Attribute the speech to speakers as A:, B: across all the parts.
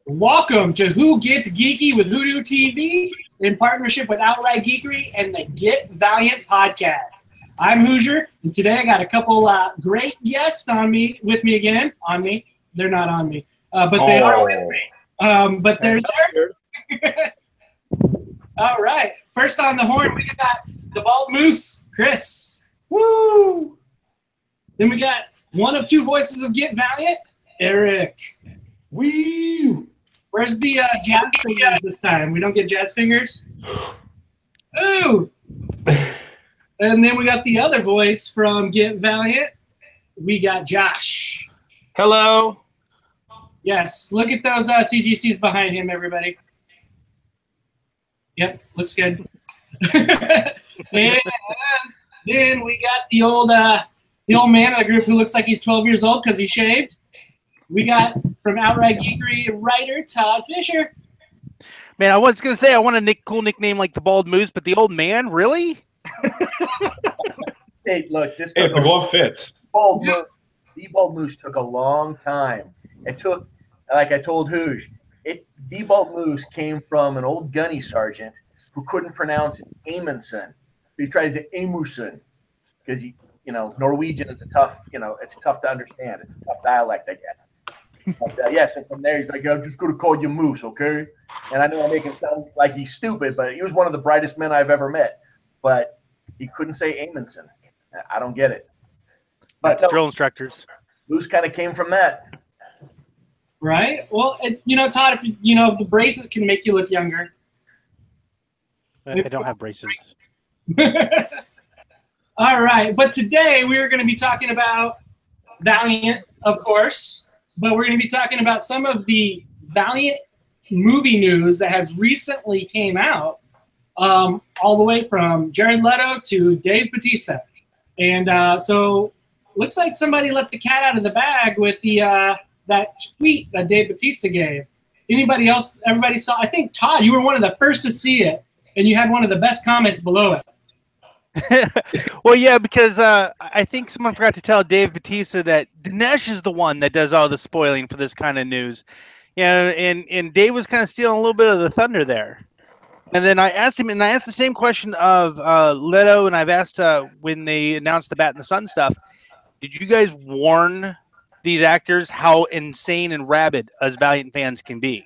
A: Welcome to Who Gets Geeky with WhoDooTV in partnership with Outright Geekery and the GET Valiant Podcast. I'm Hooser, and today I got a couple great guests with me again. They're not on me, but they are with me. But they're there. All right. First on the horn, we got the Bald Moose, Chris. Woo! Then we got one of two voices of GET Valiant, Eric.
B: Woo!
A: Where's the jazz fingers this time? We don't get jazz fingers? Ooh! And then we got the other voice from GET Valiant. We got Josh.
B: Hello.
A: Yes, look at those CGCs behind him, everybody. Yep, looks good. And then we got the old man of the group who looks like he's 12 years old because he shaved. We got from Outright Geekery writer Todd Fisher.
C: Man, I was going to say I want a cool nickname like the Bald Moose, but the old man, really?
D: Hey, look, this.
B: Hey, the glove fits.
D: The Bald Moose took a long time. It took, like I told Hooge, the Bald Moose came from an old gunny sergeant who couldn't pronounce Amundsen. He tried to say Amundsen because Norwegian is it's tough to understand. It's a tough dialect, I guess. But, yes, and from there he's like, I'm just going to call you Moose, okay? And I know I make him sound like he's stupid, but he was one of the brightest men I've ever met. But he couldn't say Amundsen. I don't get it. But
C: That's drill instructors.
D: Moose kind of came from that.
A: Right? Well, Todd, if the braces can make you look younger.
C: I don't have braces.
A: All right, but today we are going to be talking about Valiant, of course, but we're going to be talking about some of the Valiant movie news that has recently came out, all the way from Jared Leto to Dave Bautista. And so looks like somebody let the cat out of the bag with the that tweet that Dave Bautista gave. Anybody else, everybody saw? I think, Todd, you were one of the first to see it, and you had one of the best comments below it.
C: Well, yeah, because I think someone forgot to tell Dave Bautista that Dinesh is the one that does all the spoiling for this kind of news. Yeah, and Dave was kind of stealing a little bit of the thunder there. And then I asked him, and I asked the same question of Leto, and I've asked when they announced the Bat in the Sun stuff, did you guys warn these actors how insane and rabid us Valiant fans can be?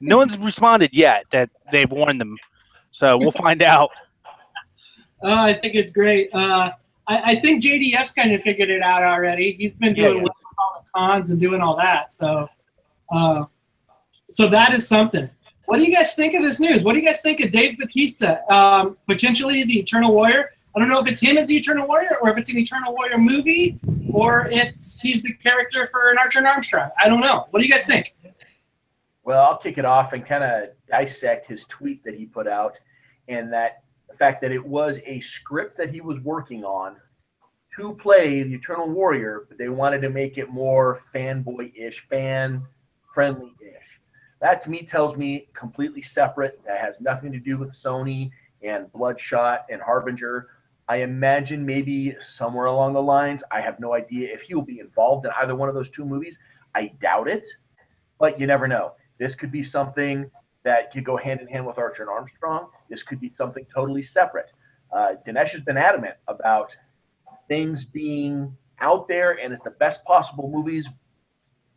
C: No one's responded yet that they've warned them, so we'll find out.
A: I think it's great. I think JDF's kind of figured it out already. He's been doing all the cons and doing all that. So that is something. What do you guys think of this news? What do you guys think of Dave Bautista, potentially the Eternal Warrior? I don't know if it's him as the Eternal Warrior or if it's an Eternal Warrior movie or he's the character for an Archer and Armstrong. I don't know. What do you guys think?
D: Well, I'll kick it off and kind of dissect his tweet that he put out, and that the fact that it was a script that he was working on to play the Eternal Warrior, but they wanted to make it more fanboy-ish, fan-friendly-ish. That, to me, tells me completely separate. That has nothing to do with Sony and Bloodshot and Harbinger. I imagine maybe somewhere along the lines, I have no idea if he'll be involved in either one of those two movies. I doubt it, but you never know. This could be something that could go hand in hand with Archer and Armstrong. This could be something totally separate. Dinesh has been adamant about things being out there and it's the best possible movies,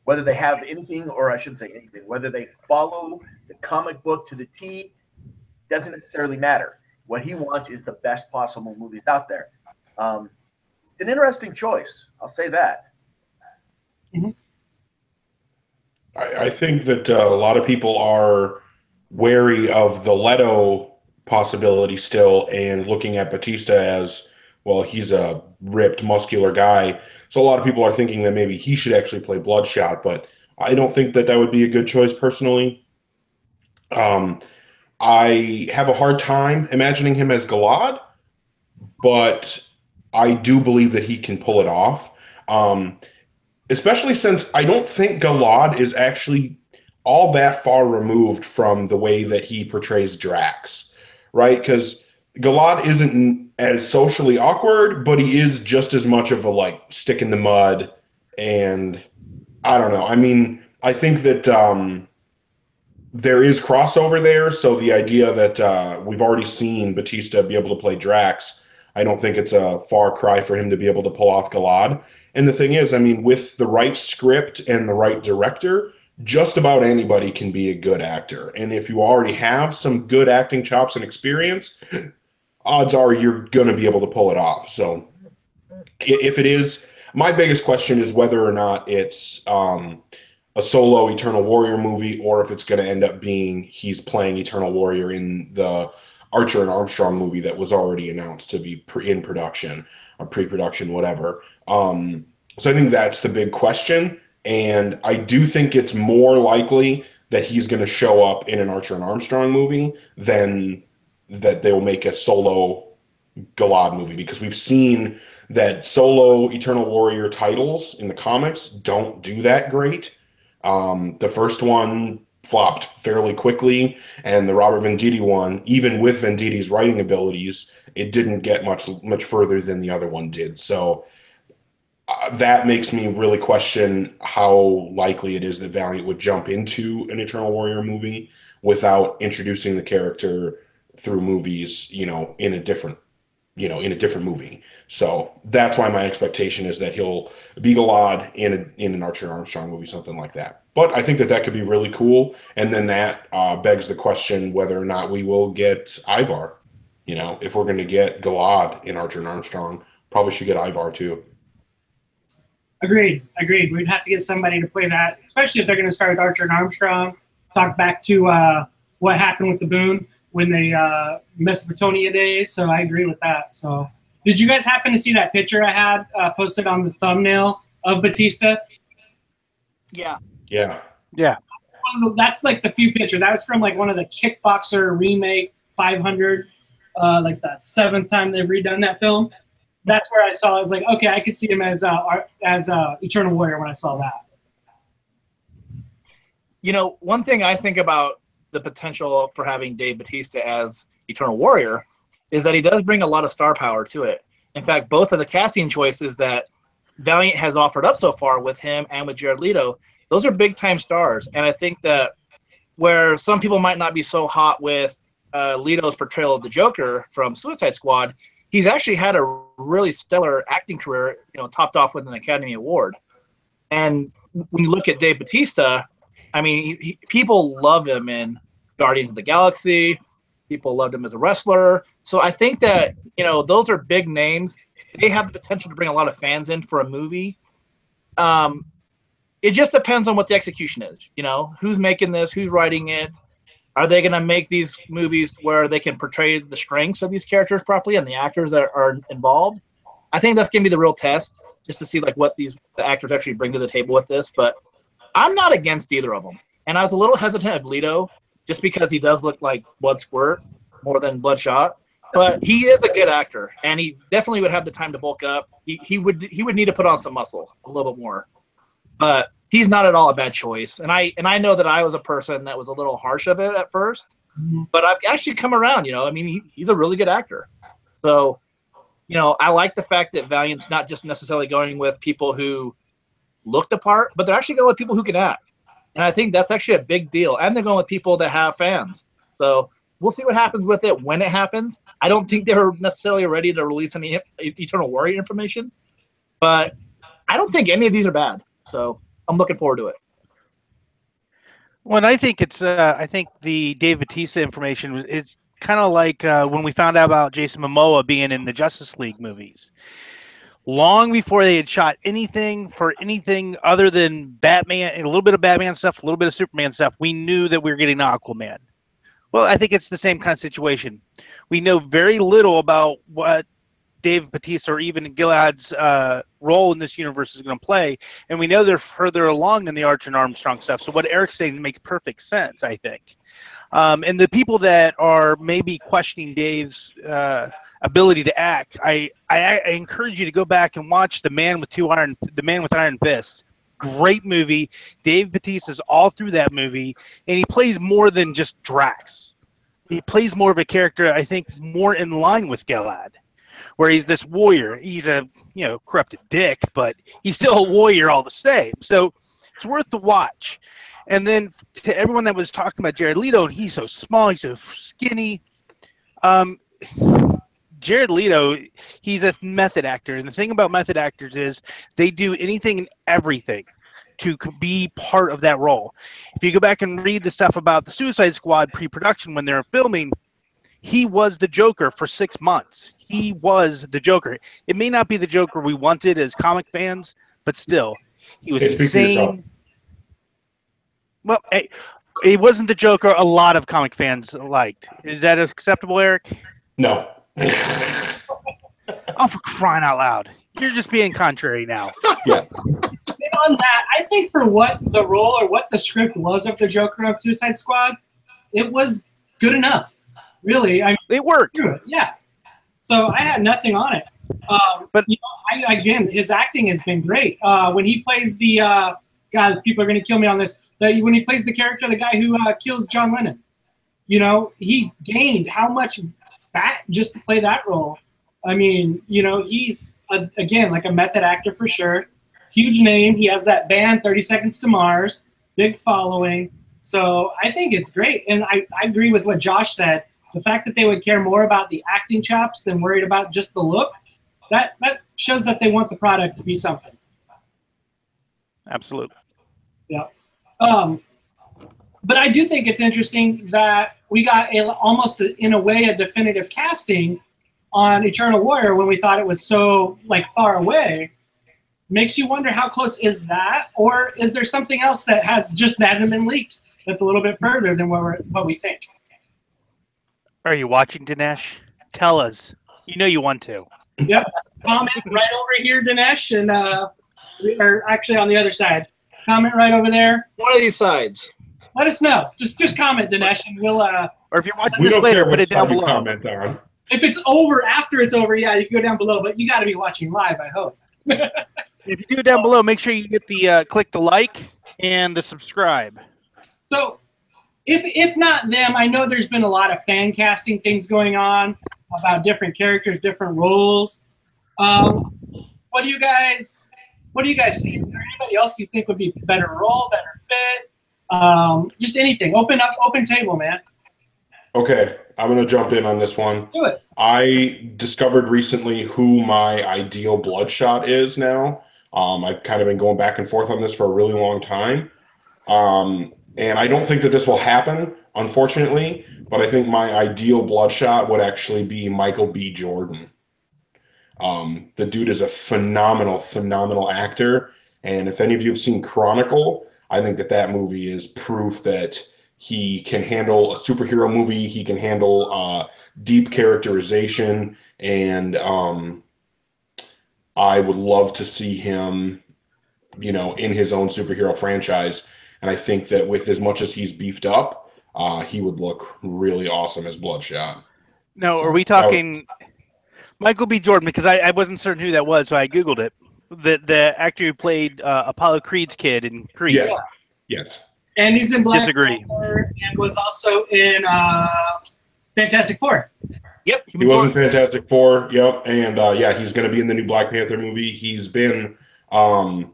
D: whether they have anything, or I shouldn't say anything, whether they follow the comic book to the T, doesn't necessarily matter. What he wants is the best possible movies out there. It's an interesting choice. I'll say that.
A: Mm-hmm.
B: I think that a lot of people are wary of the Leto possibility still and looking at Bautista as, well, he's a ripped, muscular guy. So a lot of people are thinking that maybe he should actually play Bloodshot, but I don't think that would be a good choice personally. I have a hard time imagining him as Galad, but I do believe that he can pull it off. Especially since I don't think Galad is actually all that far removed from the way that he portrays Drax, right? Because Galad isn't as socially awkward, but he is just as much of a, like, stick in the mud. And I don't know. I mean, I think that there is crossover there. So the idea that we've already seen Batista be able to play Drax, I don't think it's a far cry for him to be able to pull off Galad. And the thing is, I mean, with the right script and the right director, just about anybody can be a good actor. And if you already have some good acting chops and experience, odds are you're going to be able to pull it off. So if it is, my biggest question is whether or not it's a solo Eternal Warrior movie, or if it's going to end up being he's playing Eternal Warrior in the Archer and Armstrong movie that was already announced to be in production or pre-production, whatever. So I think that's the big question. And I do think it's more likely that he's going to show up in an Archer and Armstrong movie than that they'll make a solo Galad movie, because we've seen that solo Eternal Warrior titles in the comics don't do that great. The first one flopped fairly quickly, and the Robert Venditti one, even with Venditti's writing abilities, it didn't get much further than the other one did. So that makes me really question how likely it is that Valiant would jump into an Eternal Warrior movie without introducing the character through movies, in a different movie. So that's why my expectation is that he'll be Galad in an Archer and Armstrong movie, something like that. But I think that could be really cool. And then that begs the question whether or not we will get Ivar. If we're going to get Galad in Archer and Armstrong, probably should get Ivar too.
A: Agreed. We'd have to get somebody to play that, especially if they're going to start with Archer and Armstrong. Talk back to what happened with the Boone when they Mesopotamia days. So I agree with that. So did you guys happen to see that picture I had posted on the thumbnail of Batista?
E: Yeah.
A: That's like the few picture. That was from like one of the Kickboxer remake 500, like the 7th time they've redone that film. That's where I saw. I was like, okay, I could see him as Eternal Warrior when I saw that.
E: One thing I think about the potential for having Dave Batista as Eternal Warrior is that he does bring a lot of star power to it. In fact, both of the casting choices that Valiant has offered up so far with him and with Jared Leto, those are big-time stars. And I think that where some people might not be so hot with Leto's portrayal of the Joker from Suicide Squad, he's actually had a really stellar acting career, topped off with an Academy Award. And when you look at Dave Batista, I mean, people love him in Guardians of the Galaxy. People loved him as a wrestler. So I think that, those are big names. They have the potential to bring a lot of fans in for a movie. It just depends on what the execution is. Who's making this, who's writing it. Are they going to make these movies where they can portray the strengths of these characters properly and the actors that are involved? I think that's going to be the real test, just to see like what the actors actually bring to the table with this. But I'm not against either of them. And I was a little hesitant of Leto just because he does look like Blood Squirt more than Bloodshot. But he is a good actor, and he definitely would have the time to bulk up. He would need to put on some muscle a little bit more. But he's not at all a bad choice. And I know that I was a person that was a little harsh of it at first. But I've actually come around, he's a really good actor. So, I like the fact that Valiant's not just necessarily going with people who look the part, but they're actually going with people who can act. And I think that's actually a big deal. And they're going with people that have fans. So we'll see what happens with it when it happens. I don't think they're necessarily ready to release any Eternal Warrior information, but I don't think any of these are bad. So I'm looking forward to it.
C: Well, I think it's I think the Dave Batista information, it's kind of like when we found out about Jason Momoa being in the Justice League movies. Long before they had shot anything other than Batman, a little bit of Batman stuff, a little bit of Superman stuff, we knew that we were getting Aquaman. Well, I think it's the same kind of situation. We know very little about what Dave Batista or even Gilad's role in this universe is going to play, and we know they're further along in the Archer and Armstrong stuff. So what Eric's saying makes perfect sense, I think. And the people that are maybe questioning Dave's ability to act, I encourage you to go back and watch The Man with Iron Fists. Great movie. Dave Bautista's all through that movie, and he plays more than just Drax. He plays more of a character, I think, more in line with Gilad, where he's this warrior. He's a corrupted dick, but he's still a warrior all the same. So It's worth the watch. And then to everyone that was talking about Jared Leto, and he's so small, he's so skinny. Jared Leto, he's a method actor, and the thing about method actors is they do anything and everything to be part of that role. If you go back and read the stuff about the Suicide Squad pre-production when they were filming, he was the Joker for 6 months. He was the Joker. It may not be the Joker we wanted as comic fans, but still, he was insane. Well, hey, he wasn't the Joker a lot of comic fans liked. Is that acceptable, Eric?
B: No.
C: Oh, for crying out loud. You're just being contrary now.
B: Yeah.
A: And on that, I think for what the role or what the script was of the Joker of Suicide Squad, it was good enough. Really.
C: It worked.
A: Yeah. So I had nothing on it. But you know, again, his acting has been great. When he plays the God, people are going to kill me on this. When he plays the character, the guy who kills John Lennon, you know, he gained how much fat just to play that role. I mean, you know, he's again like a method actor for sure. Huge name. He has that band 30 Seconds to Mars, big following. So I think it's great, and I agree with what Josh said. The fact that they would care more about the acting chops than worried about just the look, that shows that they want the product to be something.
C: Absolutely.
A: Yeah. But I do think it's interesting that we got in a way, a definitive casting on Eternal Warrior when we thought it was so like far away. Makes you wonder how close is that, or is there something else that hasn't been leaked that's a little bit further than what we think?
C: Are you watching, Dinesh? Tell us. You know you want to.
A: Yep. Comment right over here, Dinesh, and we are actually on the other side. Comment right over there.
E: One of these sides.
A: Let us know. Just comment, Dinesh, and we'll.
C: Or if you're watching this later, put it down below.
B: Comment on.
A: If it's over after it's over, yeah, you can go down below. But you got to be watching live, I hope.
C: If you do it down below, make sure you get the click the like and the subscribe.
A: So, if not them, I know there's been a lot of fan casting things going on about different characters, different roles. What do you guys see? Is there anybody else you think would be a better role, better fit? Just anything. Open table, man.
B: Okay, I'm going to jump in on this one.
A: Do it.
B: I discovered recently who my ideal Bloodshot is now. I've kind of been going back and forth on this for a really long time. And I don't think that this will happen, unfortunately, but I think my ideal Bloodshot would actually be Michael B. Jordan. The dude is a phenomenal actor. And if any of you have seen Chronicle, I think that movie is proof that he can handle a superhero movie. He can handle deep characterization. And I would love to see him, you know, in his own superhero franchise. And I think that with as much as he's beefed up, he would look really awesome as Bloodshot.
C: No, are we talking Michael B. Jordan? Because I wasn't certain who that was, so I Googled it. The actor who played Apollo Creed's kid in Creed.
B: Yes. Yes.
A: And he's in Black
C: Disagree.
A: Panther and was also in Fantastic Four.
E: Yep.
B: He was in Fantastic Four. Yep. And yeah, he's going to be in the new Black Panther movie. He's been, I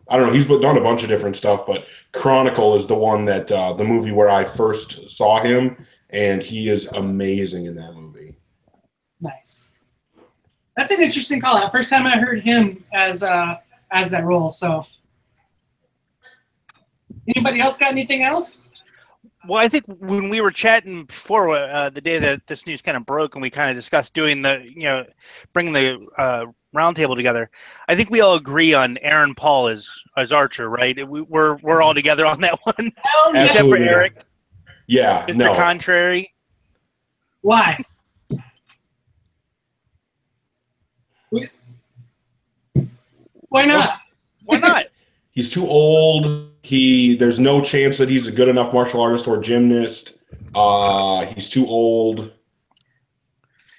B: don't know, he's done a bunch of different stuff, but Chronicle is the one that the movie where I first saw him, and he is amazing in that movie.
A: Nice. That's an interesting call out. First time I heard him as that role. So, anybody else got anything else?
C: Well, I think when we were chatting before the day that this news kind of broke, and we kind of discussed doing bringing the roundtable together, I think we all agree on Aaron Paul as Archer, right? We're all together on that one, except for Eric.
B: Yeah,
C: Mr. Contrary.
A: Why? Why not?
C: Why not?
B: He's too old. There's no chance that he's a good enough martial artist or gymnast. He's too old,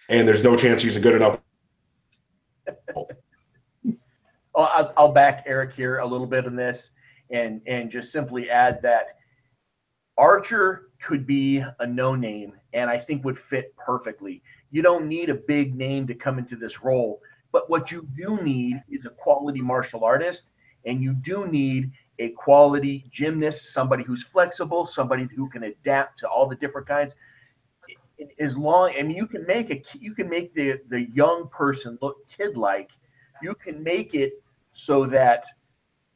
B: and there's no chance he's a good enough.
D: I'll back Eric here a little bit on this, and just simply add that Archer could be a no-name, and I think would fit perfectly. You don't need a big name to come into this role, but what you do need is a quality martial artist, and you do need a quality gymnast, somebody who's flexible, somebody who can adapt to all the different kinds. As long, and you can make the young person look kid-like. You can make it so that,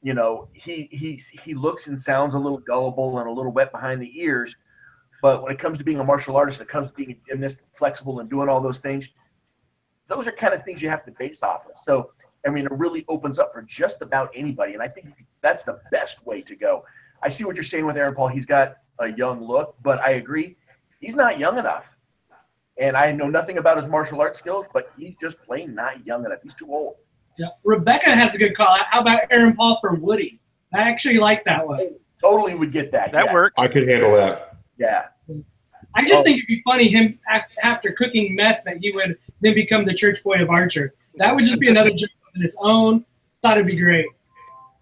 D: you know, he looks and sounds a little gullible and a little wet behind the ears. But when it comes to being a martial artist, it comes to being a gymnast, flexible and doing all those things, those are kind of things you have to base off of. So, I mean, it really opens up for just about anybody. And I think that's the best way to go. I see what you're saying with Aaron Paul. He's got a young look, but I agree. He's not young enough. And I know nothing about his martial arts skills, but he's just plain not young enough. He's too old.
A: Yeah. Rebecca has a good call. How about Aaron Paul for Woody? I actually like that one.
D: Totally would get that.
C: That works.
B: I could handle that.
D: Yeah.
A: I just think it'd be funny him after cooking meth that he would then become the church boy of Archer. That would just be another joke on its own. Thought it'd be great.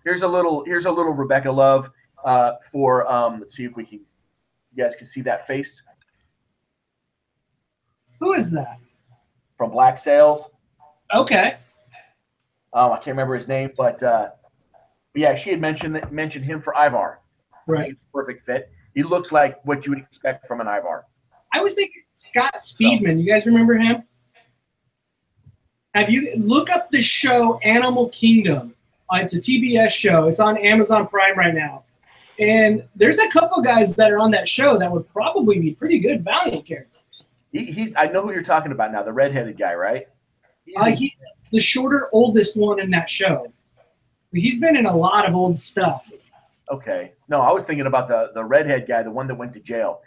D: Here's a little Rebecca love for let's see if you guys can see that face.
A: Who is that?
D: From Black Sails.
A: Okay.
D: I can't remember his name, but yeah, she had mentioned him for Ivar.
A: Right.
D: Perfect fit. He looks like what you would expect from an Ivar.
A: I was thinking Scott Speedman. You guys remember him? Look up the show Animal Kingdom. It's a TBS show. It's on Amazon Prime right now. And there's a couple guys that are on that show that would probably be pretty good Valiant characters.
D: I know who you're talking about now, the redheaded guy, right?
A: He's the shorter, oldest one in that show. He's been in a lot of old stuff.
D: Okay. No, I was thinking about the redhead guy, the one that went to jail.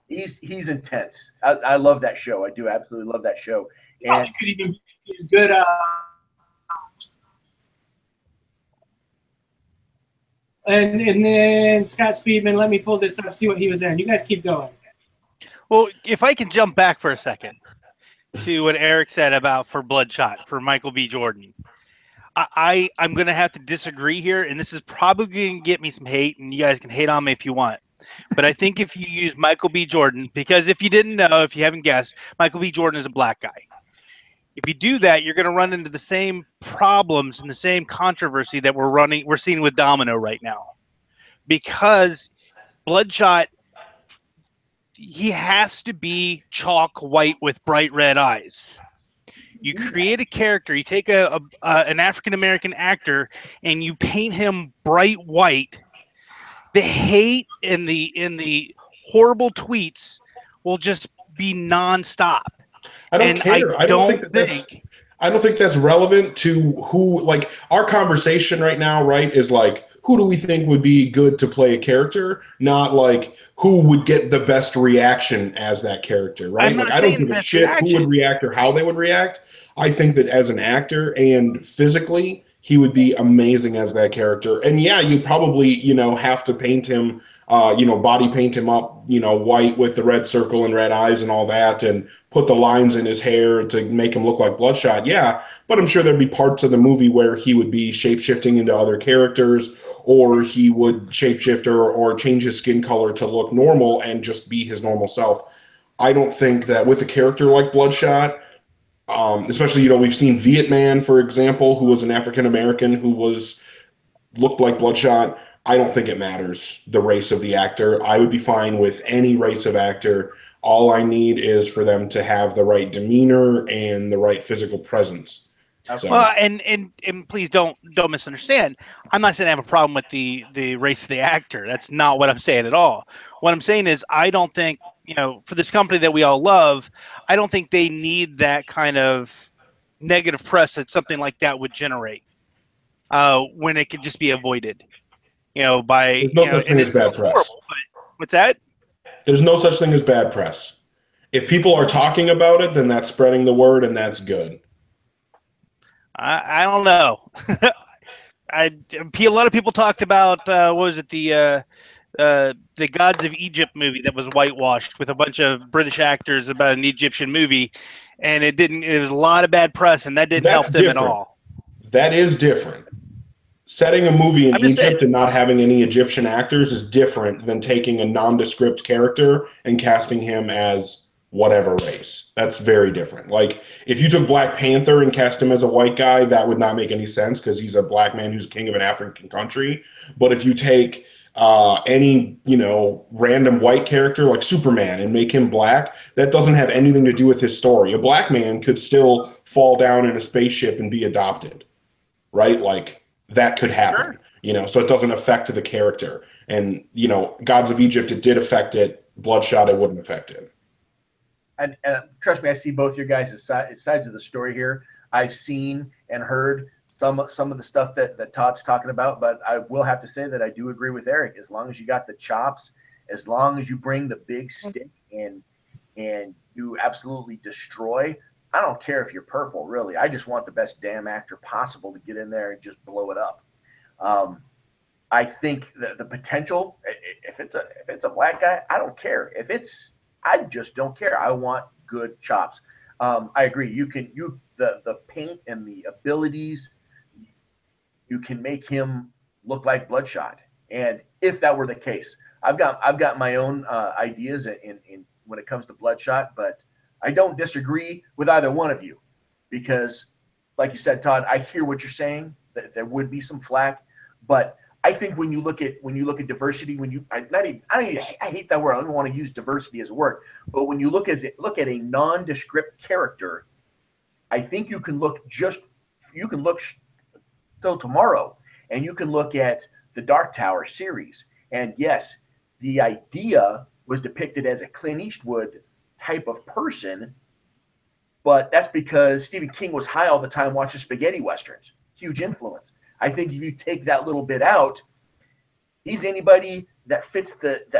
D: He's intense. I love that show. I do absolutely love that show. And
A: could even be a good and then Scott Speedman, let me pull this up, see what he was in. You guys keep going.
C: Well, if I can jump back for a second to what Eric said about for Bloodshot, for Michael B. Jordan. I'm going to have to disagree here, and this is probably going to get me some hate, and you guys can hate on me if you want. But I think if you use Michael B. Jordan, because if you didn't know, if you haven't guessed, Michael B. Jordan is a black guy. If you do that, you're going to run into the same problems and the same controversy that we're seeing with Domino right now. Because Bloodshot, he has to be chalk white with bright red eyes. You create a character, you take an African-American actor, and you paint him bright white. The hate and the horrible tweets will just be nonstop.
B: I don't care. I don't think that's relevant to who, like, our conversation right now, right, is like, who do we think would be good to play a character, not like who would get the best reaction as that character, right? Like, I don't give a shit who would react or how they would react. I think that as an actor and physically, he would be amazing as that character. And yeah, you probably, have to paint him, body paint him up, white with the red circle and red eyes and all that, and put the lines in his hair to make him look like Bloodshot. Yeah, but I'm sure there'd be parts of the movie where he would be shape-shifting into other characters, or he would shapeshift or change his skin color to look normal and just be his normal self. I don't think that with a character like Bloodshot, especially, we've seen Vietman, for example, who was an African-American who looked like Bloodshot. I don't think it matters, the race of the actor. I would be fine with any race of actor. All I need is for them to have the right demeanor and the right physical presence. So.
C: Well, and please don't misunderstand. I'm not saying I have a problem with the race of the actor. That's not what I'm saying at all. What I'm saying is I don't think, for this company that we all love, I don't think they need that kind of negative press that something like that would generate when it could just be avoided. By
B: There's no such thing as bad press.
C: What's that?
B: There's no such thing as bad press. If people are talking about it, then that's spreading the word, and that's good.
C: I don't know. A lot of people talked about what was it, the Gods of Egypt movie that was whitewashed with a bunch of British actors about an Egyptian movie, and it was a lot of bad press, and that didn't help them at all.
B: That is different. Setting a movie in Egypt and not having any Egyptian actors is different than taking a nondescript character and casting him as whatever race. That's very different. Like, if you took Black Panther and cast him as a white guy, that would not make any sense because he's a black man who's king of an African country. But if you take any, random white character like Superman and make him black, that doesn't have anything to do with his story. A black man could still fall down in a spaceship and be adopted, right? Like, that could happen, so it doesn't affect the character. And, Gods of Egypt, it did affect it. Bloodshot, it wouldn't affect it.
D: And trust me, I see both your guys' sides of the story here. I've seen and heard some of the stuff that Todd's talking about, but I will have to say that I do agree with Eric. As long as you got the chops, as long as you bring the big stick and you absolutely destroy, I don't care if you're purple, really. I just want the best damn actor possible to get in there and just blow it up. I think the potential, if it's a black guy, I don't care. I just don't care. I want good chops. I agree. The paint and the abilities, you can make him look like Bloodshot. And if that were the case, I've got my own ideas in when it comes to Bloodshot, but I don't disagree with either one of you because, like you said, Todd, I hear what you're saying. That there would be some flack, but I think when you look at diversity, I hate that word. I don't want to use diversity as a word, but when you look at a nondescript character, I think you can look till tomorrow, and you can look at the Dark Tower series. And yes, the idea was depicted as a Clint Eastwood type of person, but that's because Stephen King was high all the time watching spaghetti westerns. Huge influence. I think if you take that little bit out, he's anybody that fits that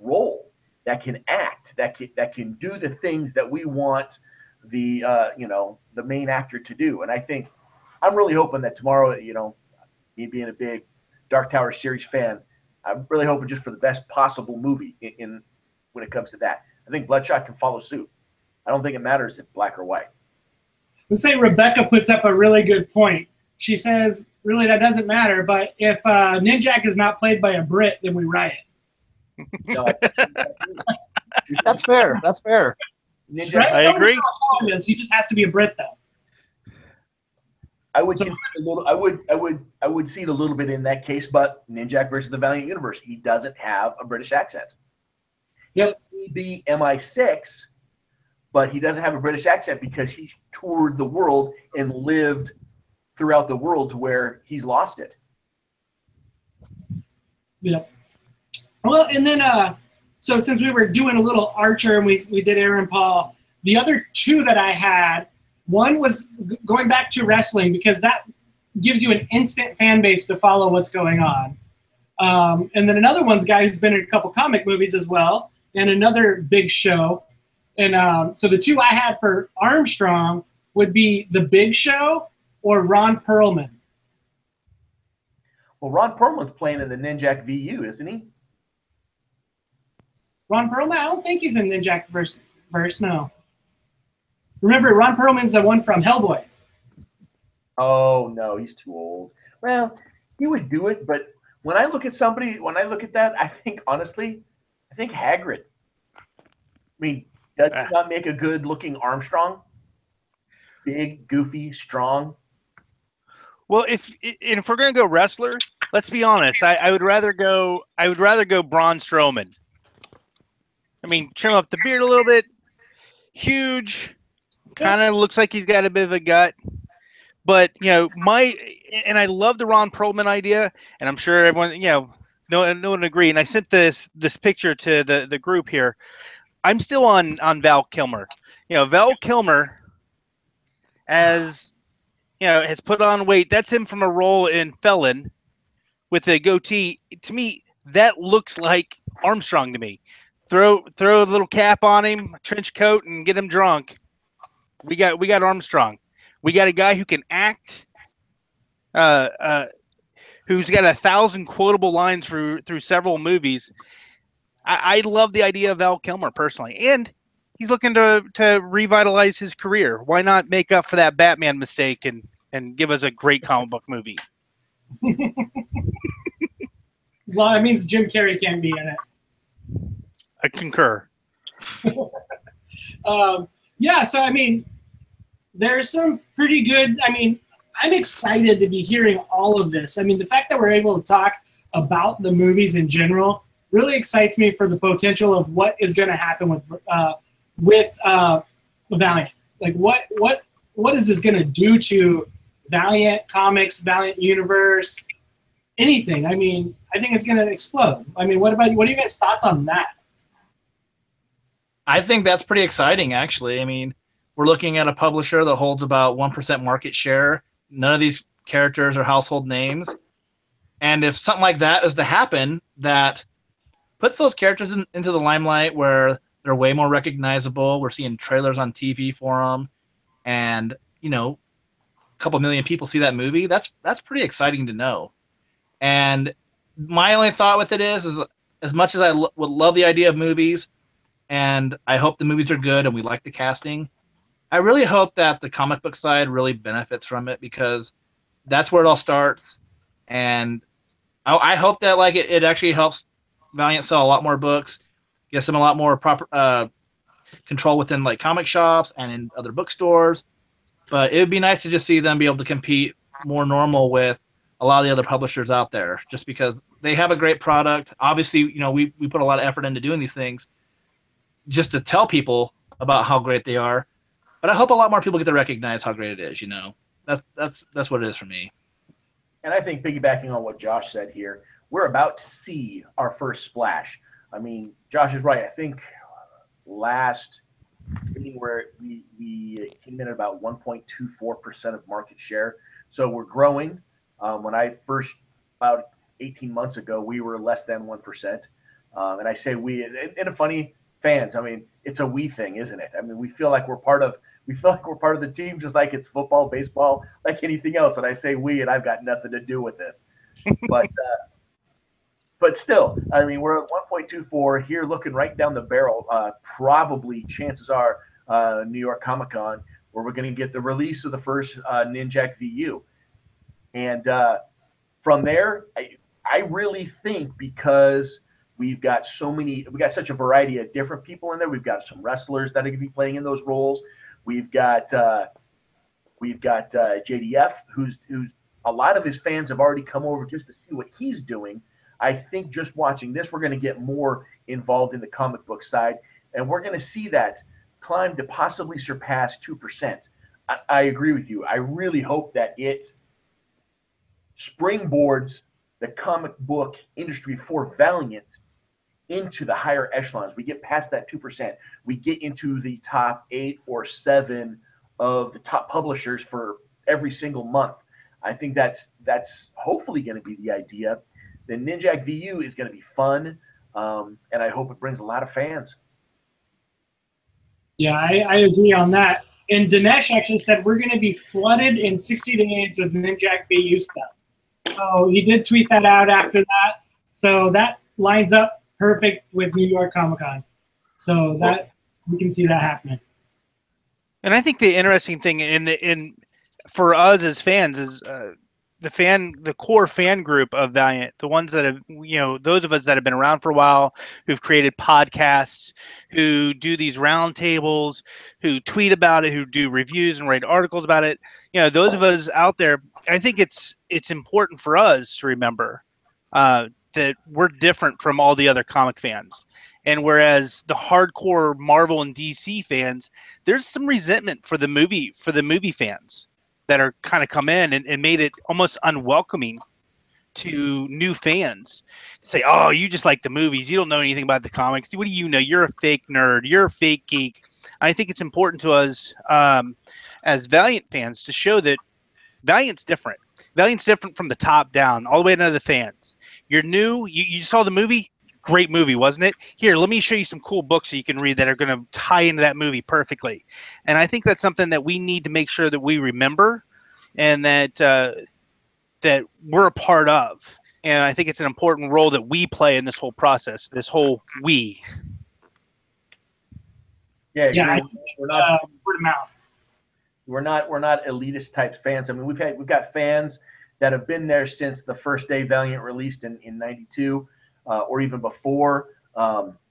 D: role, that can act, that can do the things that we want the main actor to do. And I think I'm really hoping that tomorrow, me being a big Dark Tower series fan, I'm really hoping just for the best possible movie in when it comes to that. I think Bloodshot can follow suit. I don't think it matters if black or white.
A: Let's say Rebecca puts up a really good point. She says, really, that doesn't matter, but if Ninjak is not played by a Brit, then we riot.
D: No,
E: That's fair. That's fair.
D: Ninjak,
A: Right?
C: I agree.
A: He just has to be a Brit, though.
D: I would see I would see it a little bit in that case, but Ninjak versus the Valiant Universe, he doesn't have a British accent.
A: Yep.
D: He may be MI6, but he doesn't have a British accent because he toured the world and lived throughout the world to where he's lost it.
A: Yep. Well, and then so since we were doing a little Archer and we did Aaron Paul, the other two that I had, one was going back to wrestling because that gives you an instant fan base to follow what's going on. And then another one's a guy who's been in a couple comic movies as well, and another big show. And so the two I had for Armstrong would be The Big Show or Ron Perlman.
D: Well, Ron Perlman's playing in the Ninjak VU, isn't he?
A: Ron Perlman? I don't think he's in Ninjak verse, no. Remember, Ron Perlman's the one from Hellboy.
D: Oh, no, he's too old. Well, he would do it, but when I look at that, I think Hagrid. I mean, does he not make a good-looking Armstrong? Big, goofy, strong.
C: Well, if we're gonna go wrestler, let's be honest. I would rather go Braun Strowman. I mean, trim up the beard a little bit. Huge, kind of looks like he's got a bit of a gut. But I love the Ron Perlman idea, and I'm sure everyone no one would agree. And I sent this picture to the group here. I'm still on Val Kilmer. Val Kilmer has put on weight. That's him from a role in Felon with a goatee. To me, that looks like Armstrong to me. Throw a little cap on him, a trench coat, and get him drunk. We got Armstrong. We got a guy who can act, who's got 1,000 quotable lines through several movies. I love the idea of Val Kilmer personally, and he's looking to revitalize his career. Why not make up for that Batman mistake and give us a great comic book movie?
A: As long that means Jim Carrey can't be in it.
C: I concur.
A: Yeah, so I mean, there's some pretty good. I mean, I'm excited to be hearing all of this. I mean, the fact that we're able to talk about the movies in general really excites me for the potential of what is going to happen with Valiant. Like, what is this going to do to Valiant Comics, Valiant Universe, anything? I mean, I think it's going to explode. I mean, what are you guys' thoughts on that?
E: I think that's pretty exciting, actually. I mean, we're looking at a publisher that holds about 1% market share. None of these characters are household names. And if something like that is to happen, that puts those characters into the limelight where they're way more recognizable. We're seeing trailers on TV for them. And, you know, a couple million people see that movie. That's pretty exciting to know. And my only thought with it is as much as I would love the idea of movies, and I hope the movies are good and we like the casting, I really hope that the comic book side really benefits from it, because that's where it all starts. And I hope that like it actually helps Valiant sell a lot more books, gets them a lot more proper control within like comic shops and in other bookstores. But it would be nice to just see them be able to compete more normal with a lot of the other publishers out there, just because they have a great product. Obviously, you know, we put a lot of effort into doing these things just to tell people about how great they are. But I hope a lot more people get to recognize how great it is. You know, that's what it is for me.
D: And I think piggybacking on what Josh said here, we're about to see our first splash. I mean, Josh is right. I think last meeting where we came in at about 1.24% of market share. So we're growing. When I first, about 18 months ago, we were less than 1%. And I say we, in a funny fans, I mean, it's a we thing, isn't it? I mean, we feel like we're part of the team, just like it's football, baseball, like anything else. And I say we, and I've got nothing to do with this. But still, I mean, we're at 1.24 here, looking right down the barrel. Probably, chances are, New York Comic Con, where we're going to get the release of the first Ninjak VU. And from there, I really think, because we've got such a variety of different people in there. We've got some wrestlers that are going to be playing in those roles. We've got JDF, who's a lot of his fans have already come over just to see what he's doing. I think just watching this, we're going to get more involved in the comic book side, and we're going to see that climb to possibly surpass 2%. I agree with you. I really hope that it springboards the comic book industry for Valiant into the higher echelons. We get past that 2%. We get into the top 8 or 7 of the top publishers for every single month. I think that's hopefully going to be the idea. The Ninjak VU is going to be fun, and I hope it brings a lot of fans.
A: Yeah, I agree on that. And Dinesh actually said we're going to be flooded in 60 days with Ninjak VU stuff. So he did tweet that out after that. So that lines up perfect with New York Comic Con. So that we can see that happening.
C: And I think the interesting thing for us as fans is the core fan group of Valiant, the ones that have, those of us that have been around for a while, who've created podcasts, who do these roundtables, who tweet about it, who do reviews and write articles about it. Those of us out there, I think it's important for us to remember that we're different from all the other comic fans. And whereas the hardcore Marvel and DC fans, there's some resentment for the movie fans that are kind of come in and made it almost unwelcoming to new fans. Say, oh, you just like the movies. You don't know anything about the comics. What do you know? You're a fake nerd. You're a fake geek. I think it's important to us as Valiant fans to show that Valiant's different. Valiant's different from the top down, all the way down to the fans. You're new. You saw the movie. Great movie, wasn't it? Here, let me show you some cool books that you can read that are going to tie into that movie perfectly. And I think that's something that we need to make sure that we remember and that that we're a part of. And I think it's an important role that we play in this whole process, this whole we.
D: Yeah,
A: we're not word of mouth.
D: We're not elitist type fans. I mean, we've got fans that have been there since the first day Valiant released in 92. Or even before.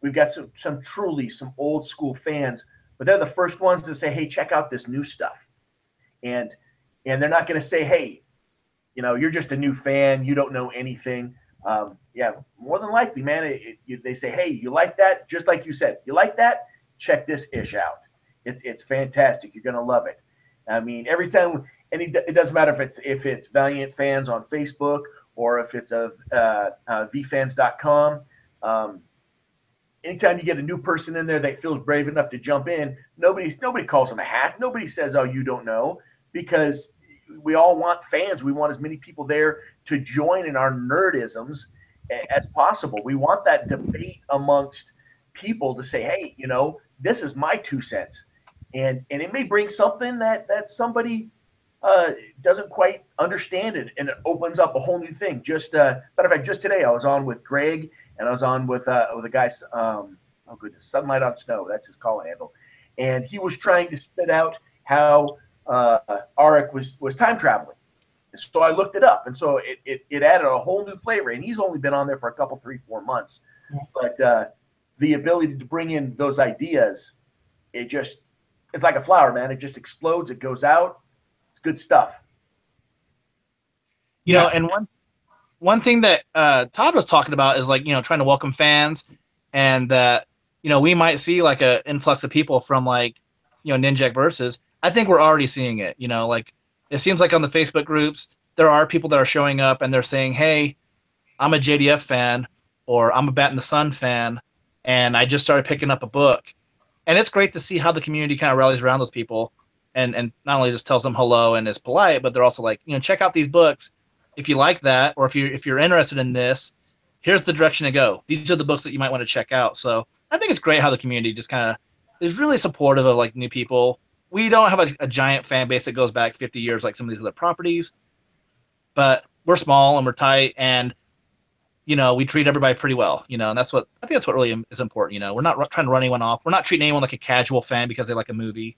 D: We've got some truly some old school fans, but they're the first ones to say, hey, check out this new stuff. And they're not going to say, hey, you're just a new fan, you don't know anything. Yeah, more than likely, man, they say, hey, you like that? Just like you said, you like that? Check this ish out. It's fantastic. You're going to love it. I mean, every time, and it doesn't matter if it's Valiant fans on Facebook or if it's vfans.com. Anytime you get a new person in there that feels brave enough to jump in, nobody calls them a hack. Nobody says, oh, you don't know, because we all want fans. We want as many people there to join in our nerdisms as possible. We want that debate amongst people to say, hey, this is my 2 cents. And it may bring something that somebody doesn't quite understand it, and it opens up a whole new thing. Matter of fact, just today I was on with Greg, and I was on with a guy, Sunlight on Snow, that's his call handle, and he was trying to spit out how Arik was time traveling. And so I looked it up, and so it added a whole new flavor. And he's only been on there for a couple, 3-4 months, but the ability to bring in those ideas, it's like a flower, man. It just explodes. It goes out. It's good stuff.
E: And one thing that Todd was talking about is trying to welcome fans, and that we might see like a influx of people from Ninjak Versus. I think we're already seeing it. It seems like on the Facebook groups there are people that are showing up and they're saying, hey, I'm a JDF fan, or I'm a Bat in the Sun fan, and I just started picking up a book. And it's great to see how the community kind of rallies around those people, and not only just tells them hello and is polite, but they're also like, check out these books. If you like that, or if you're interested in this, here's the direction to go. These are the books that you might want to check out. So I think it's great how the community just kind of is really supportive of new people. We don't have a giant fan base that goes back 50 years like some of these other properties, but we're small and we're tight, and we treat everybody pretty well, and I think that's what really is important. We're not trying to run anyone off. We're not treating anyone like a casual fan because they like a movie.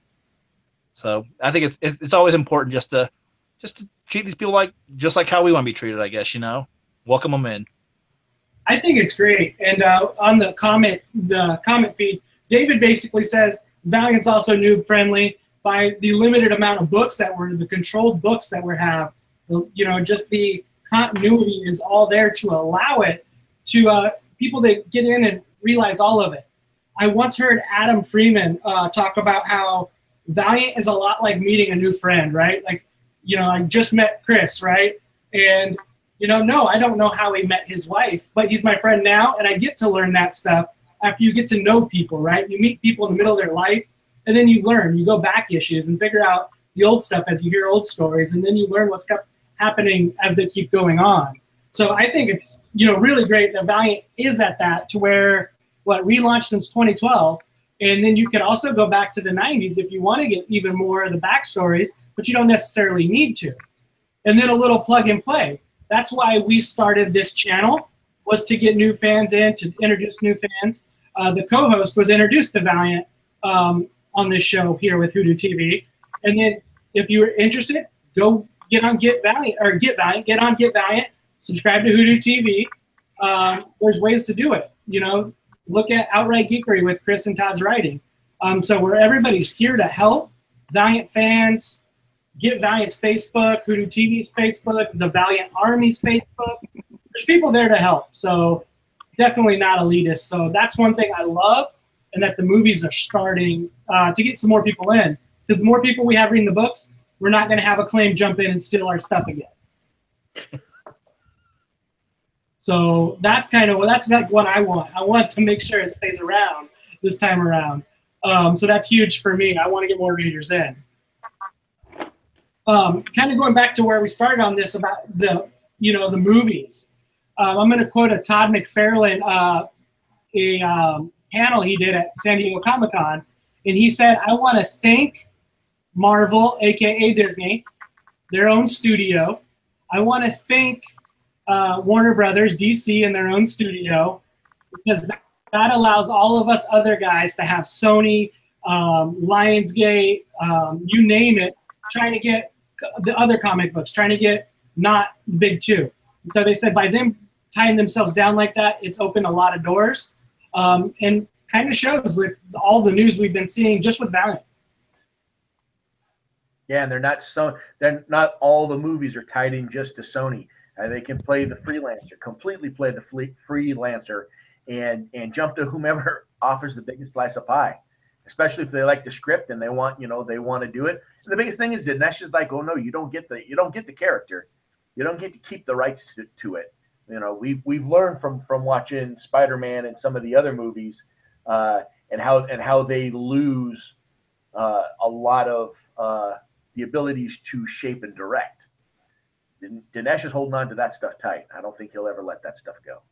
E: So I think it's always important just to treat these people just like how we want to be treated, I guess, welcome them in.
A: I think it's great. And on the comment feed, David basically says Valiant's also noob friendly by the limited amount of books the controlled books that we have. Just the continuity is all there to allow it to people that get in and realize all of it. I once heard Adam Freeman talk about how Valiant is a lot like meeting a new friend, right? I just met Chris, right? And, no, I don't know how he met his wife, but he's my friend now, and I get to learn that stuff after you get to know people, right? You meet people in the middle of their life, and then you learn. You go back issues and figure out the old stuff as you hear old stories, and then you learn what's happening as they keep going on. So I think it's, really great that Valiant is at that, to where, relaunched since 2012, and then you can also go back to the 90s if you want to get even more of the backstories, but you don't necessarily need to. And then a little plug and play. That's why we started this channel, was to get new fans in, to introduce new fans. The co-host was introduced to Valiant on this show here with WhoDooTV. And then if you're interested, go get on Get Valiant, subscribe to WhoDooTV. There's ways to do it. Look at Outright Geekery with Chris and Todd's writing. So where everybody's here to help Valiant fans. Get Valiant's Facebook, WhoDooTV's Facebook, the Valiant Army's Facebook. There's people there to help. So definitely not elitist. So that's one thing I love, and that the movies are starting to get some more people in. Because the more people we have reading the books, we're not going to have Acclaim jump in and steal our stuff again. So that's like what I want. I want to make sure it stays around this time around. So that's huge for me. I want to get more readers in. Kind of going back to where we started on this about the movies. I'm going to quote a Todd McFarlane, a panel he did at San Diego Comic-Con, and he said, I want to thank Marvel, aka Disney, their own studio. I want to thank Warner Brothers, DC, and their own studio, because that allows all of us other guys to have Sony, Lionsgate, you name it, trying to get the other comic books, trying to get not the big two. So they said by them tying themselves down like that, it's opened a lot of doors and kind of shows with all the news we've been seeing just with Valiant.
D: Yeah, and they're not all the movies are tied in just to Sony. They can play the freelancer, completely play the freelancer, and jump to whomever offers the biggest slice of pie, especially if they like the script and they want to do it. And the biggest thing is Dinesh is like, oh no, you don't get the character, you don't get to keep the rights to it. We've learned from watching Spider-Man and some of the other movies, and how they lose a lot of the abilities to shape and direct. Dinesh is holding on to that stuff tight. I don't think he'll ever let that stuff go.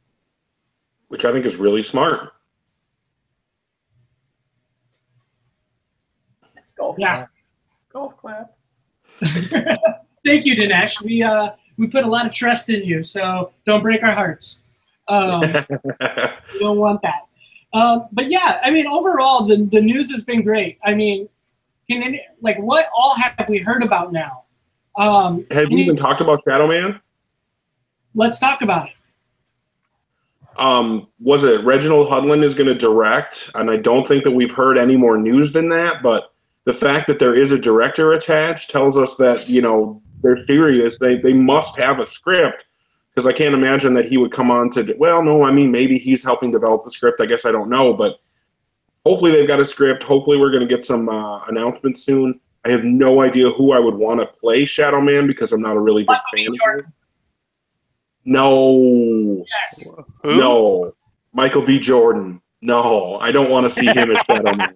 B: Which I think is really smart.
D: Golf clap. Golf clap.
A: Thank you, Dinesh. We put a lot of trust in you, so don't break our hearts. We don't want that. But yeah, I mean, overall, the news has been great. I mean, what all have we heard about now?
B: Have you even talked about Shadow Man?
A: Let's talk about it.
B: Was it Reginald Hudlin is going to direct? And I don't think that we've heard any more news than that, but the fact that there is a director attached tells us that, they're serious. They must have a script, because I can't imagine that he would come on to, well, no, I mean, maybe he's helping develop the script. I guess I don't know, but hopefully they've got a script. Hopefully we're going to get some announcements soon. I have no idea who I would want to play Shadow Man, because I'm not a really big fan of him. No.
A: Yes.
C: Who?
B: No. Michael B. Jordan. No, I don't want to see him as Shadow Man.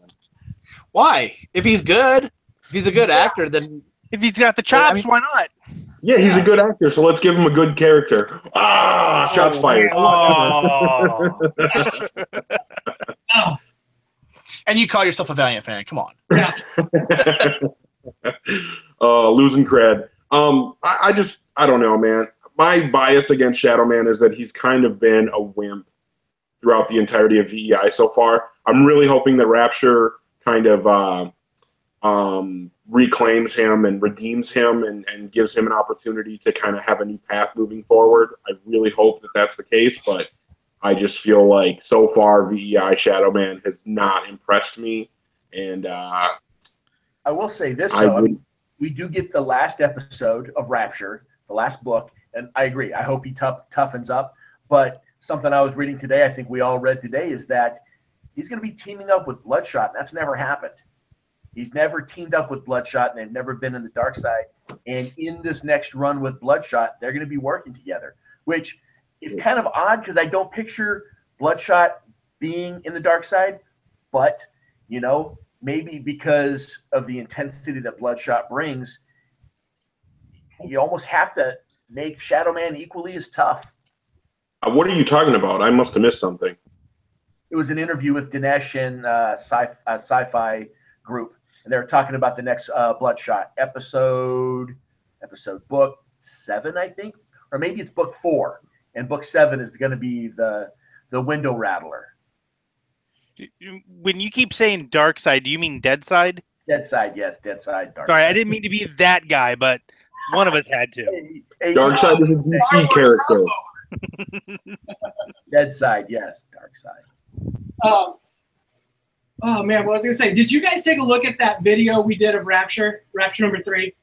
E: Why? If he's good, if he's a good actor, then
C: If he's got the chops, why not?
B: Yeah, he's a good actor, so let's give him a good character. Shots fired.
C: Oh.
A: Oh,
E: and you call yourself a Valiant fan. Come on.
A: yeah.
B: Losing cred. I don't know, man. My bias against Shadow Man is that he's kind of been a wimp throughout the entirety of VEI so far. I'm really hoping that Rapture kind of reclaims him and redeems him and gives him an opportunity to kind of have a new path moving forward. I really hope that that's the case, but I just feel like so far VEI Shadow Man has not impressed me. And
D: I will say this, though. We do get the last episode of Rapture, the last book, and I agree. I hope he toughens up. But something I was reading today, I think we all read today, is that he's going to be teaming up with Bloodshot, and that's never happened. He's never teamed up with Bloodshot, and they've never been in the dark side. And in this next run with Bloodshot, they're going to be working together, which is kind of odd because I don't picture Bloodshot being in the dark side. But, maybe because of the intensity that Bloodshot brings, you almost have to make Shadow Man equally as tough.
B: what are you talking about? I must have missed something.
D: It was an interview with Dinesh and Sci-Fi Group, and they were talking about the next Bloodshot episode book 7, I think, or maybe it's book 4, and book 7 is going to be the Window Rattler.
C: When you keep saying dark side, do you mean dead side?
D: Dead side, yes, dead side. Dark
C: Sorry,
D: side.
C: I didn't mean to be that guy, but one of us had to.
B: Darkseid is a DC character.
D: Dead side, yes, dark side.
A: Oh man, what was I gonna say? Did you guys take a look at that video we did of Rapture number 3?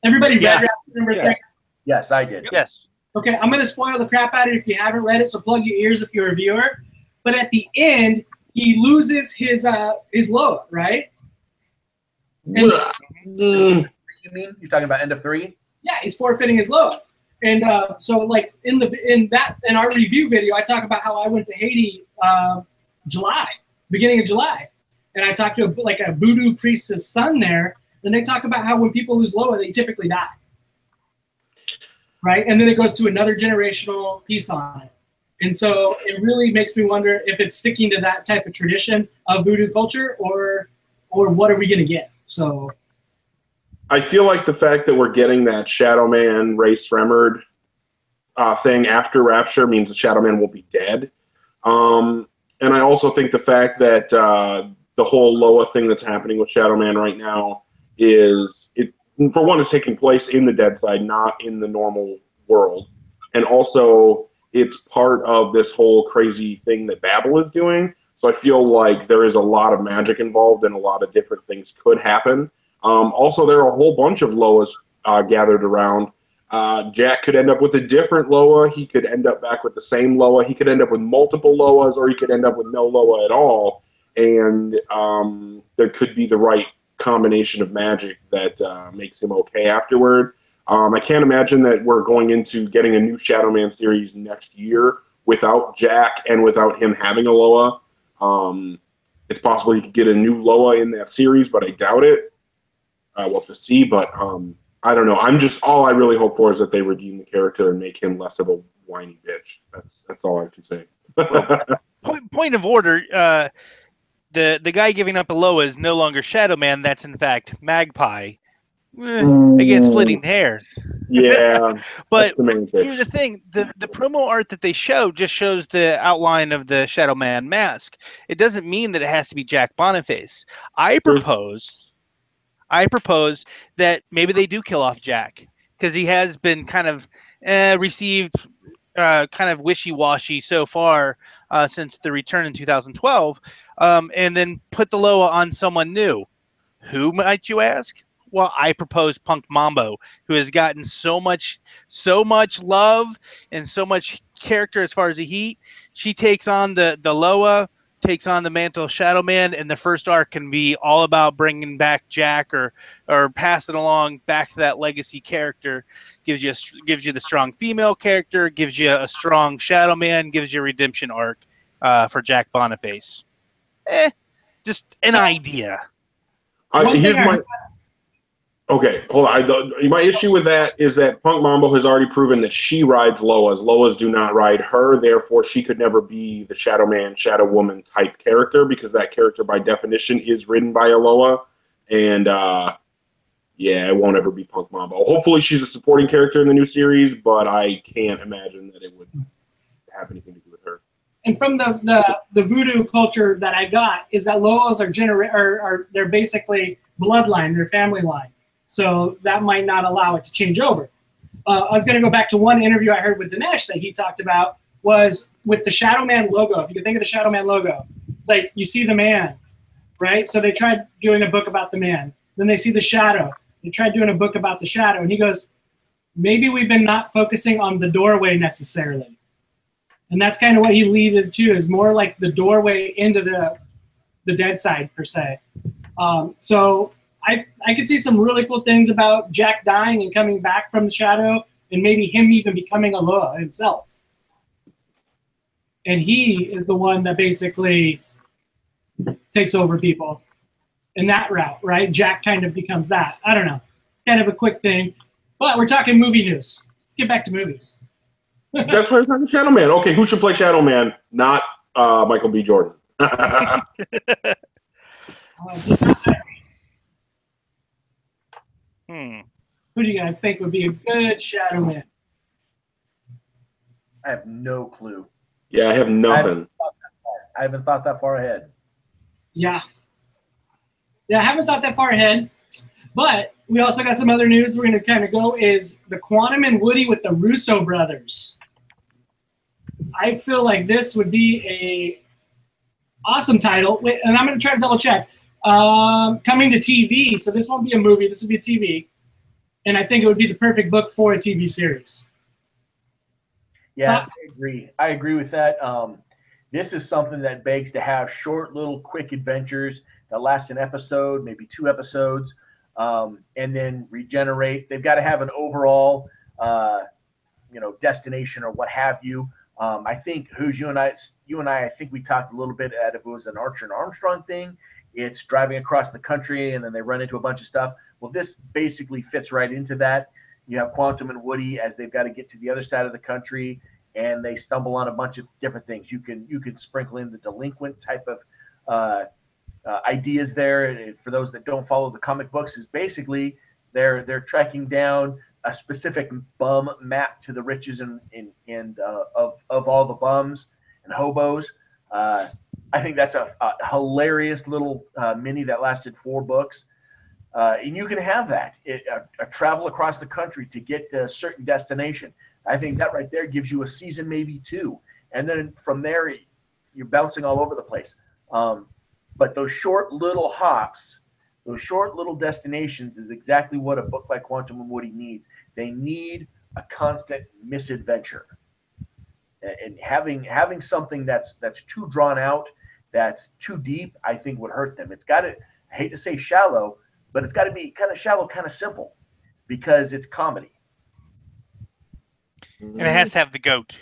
A: Everybody read Rapture number 3?
D: Yes, I did.
C: Yes.
A: Okay, I'm gonna spoil the crap out of it if you haven't read it, so plug your ears if you're a viewer. But at the end, he loses his Loa, right? And,
D: You mean you're talking about end of 3?
A: yeah, he's forfeiting his Loa. And so like in our review video, I talk about how I went to Haiti beginning of July. And I talked to a voodoo priest's son there, and they talk about how when people lose Loa, they typically die. Right? And then it goes to another generational piece on it. And so it really makes me wonder if it's sticking to that type of tradition of voodoo culture or what are we going to get? So
B: I feel like the fact that we're getting that Shadow Man, Ray Sremmurd thing after Rapture means the Shadow Man won't be dead. And I also think the fact that the whole Loa thing that's happening with Shadow Man right now is, for one, it's taking place in the dead side, not in the normal world. And also, it's part of this whole crazy thing that Babel is doing. So I feel like there is a lot of magic involved and a lot of different things could happen. Also, there are a whole bunch of Loas gathered around. Jack could end up with a different Loa. He could end up back with the same Loa. He could end up with multiple Loas, or he could end up with no Loa at all. And there could be the right combination of magic that makes him okay afterward. I can't imagine that we're going into getting a new Shadow Man series next year without Jack and without him having a Loa. It's possible he could get a new Loa in that series, but I doubt it. We'll have to see, but I don't know. All I really hope for is that they redeem the character and make him less of a whiny bitch. That's all I can say.
C: Point of order, the guy giving up a Loa is no longer Shadow Man. That's in fact Magpie. Again, splitting hairs.
B: Yeah.
C: But
B: the
C: here's the thing: the promo art that they show just shows the outline of the Shadow Man mask. It doesn't mean that it has to be Jack Boniface. I propose that maybe they do kill off Jack, because he has been kind of received kind of wishy-washy so far since the return in 2012, and then put the Loa on someone new. Who, might you ask? Well, I propose Punk Mambo, who has gotten so much love and so much character as far as the heat. She takes on the Loa, takes on the mantle of Shadow Man, and the first arc can be all about bringing back Jack or passing along back to that legacy character. Gives you the strong female character, gives you a strong Shadow Man, gives you a redemption arc for Jack Boniface. Just an idea.
B: Okay, hold on. My issue with that is that Punk Mambo has already proven that she rides Loas. Loas do not ride her, therefore she could never be the Shadow Man, Shadow Woman type character, because that character by definition is ridden by a Loa. And it won't ever be Punk Mambo. Hopefully she's a supporting character in the new series, but I can't imagine that it would have anything to do with her.
A: And from the voodoo culture that I got is that Loas are they're basically bloodline, they're family line. So that might not allow it to change over. I was going to go back to one interview I heard with Dinesh that he talked about was with the Shadow Man logo. If you can think of the Shadow Man logo, it's like you see the man, right? So they tried doing a book about the man. Then they see the shadow. They tried doing a book about the shadow. And he goes, maybe we've been not focusing on the doorway necessarily. And that's kind of what he leaded to, is more like the doorway into the dead side, per se. So I could see some really cool things about Jack dying and coming back from the shadow, and maybe him even becoming a Loa himself. And he is the one that basically takes over people in that route, right? Jack kind of becomes that. I don't know. Kind of a quick thing. But we're talking movie news. Let's get back to movies.
B: Jack plays Shadow Man. Okay, who should play Shadow Man? Not Michael B. Jordan.
A: Just not Tyrese. Who do you guys think would be a good Shadow Man?
D: I have no clue.
B: Yeah, I have nothing.
D: I haven't thought that far ahead.
A: Yeah, I haven't thought that far ahead. But we also got some other news we're going to kind of go is the Quantum and Woody with the Russo brothers. I feel like this would be a awesome title. Wait, and I'm going to try to double check. Coming to TV, so this won't be a movie, this will be a TV. And I think it would be the perfect book for a TV series.
D: Yeah, I agree with that. This is something that begs to have short, little, quick adventures that last an episode, maybe 2 episodes, and then regenerate. They've got to have an overall, destination or what have you. I think you and I think we talked a little bit at if it was an Archer and Armstrong thing. It's driving across the country and then they run into a bunch of stuff. Well, this basically fits right into that. You have Quantum and Woody as they've got to get to the other side of the country, and they stumble on a bunch of different things. You can sprinkle in the delinquent type of ideas there. And for those that don't follow the comic books, is basically they're tracking down a specific bum map to the riches and of all the bums and hobos. I think that's a hilarious little mini that lasted 4 books. And you can have that, a travel across the country to get to a certain destination. I think that right there gives you a season, maybe 2. And then from there, you're bouncing all over the place. But those short little hops, those short little destinations is exactly what a book like Quantum and Woody needs. They need a constant misadventure. And having something that's too drawn out, that's too deep, I think would hurt them. It's got to, I hate to say shallow, but it's got to be kind of shallow, kind of simple, because it's comedy.
C: And it has to have the goat.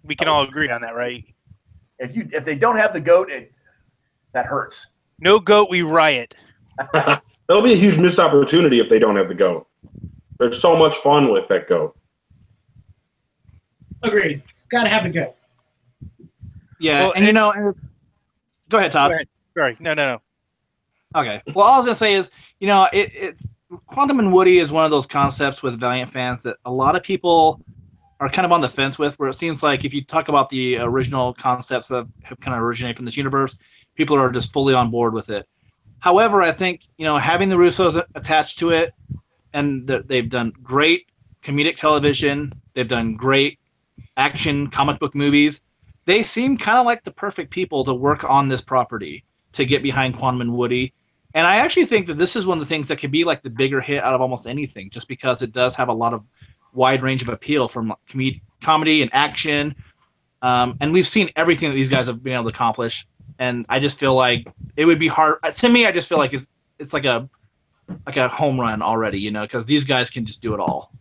C: We can all agree on that, right?
D: If they don't have the goat, that hurts.
C: No goat, we riot.
B: That'll be a huge missed opportunity if they don't have the goat. There's so much fun with that goat.
A: Agreed. Got to have the goat.
E: Yeah,
C: Well,
E: and you know, go ahead, Todd.
C: Go ahead. Sorry, no.
E: Okay. Well, all I was gonna say is, you know, it's Quantum and Woody is one of those concepts with Valiant fans that a lot of people are kind of on the fence with, where it seems like if you talk about the original concepts that have kind of originated from this universe, people are just fully on board with it. However, I think, you know, having the Russos attached to it, and they've done great comedic television, they've done great action comic book movies, they seem kind of like the perfect people to work on this property, to get behind Quantum and Woody. And I actually think that this is one of the things that could be like the bigger hit out of almost anything, just because it does have a lot of wide range of appeal from comedy and action. And we've seen everything that these guys have been able to accomplish. And I just feel like it would be hard. To me, I just feel like it's like a home run already, you know, because these guys can just do it all.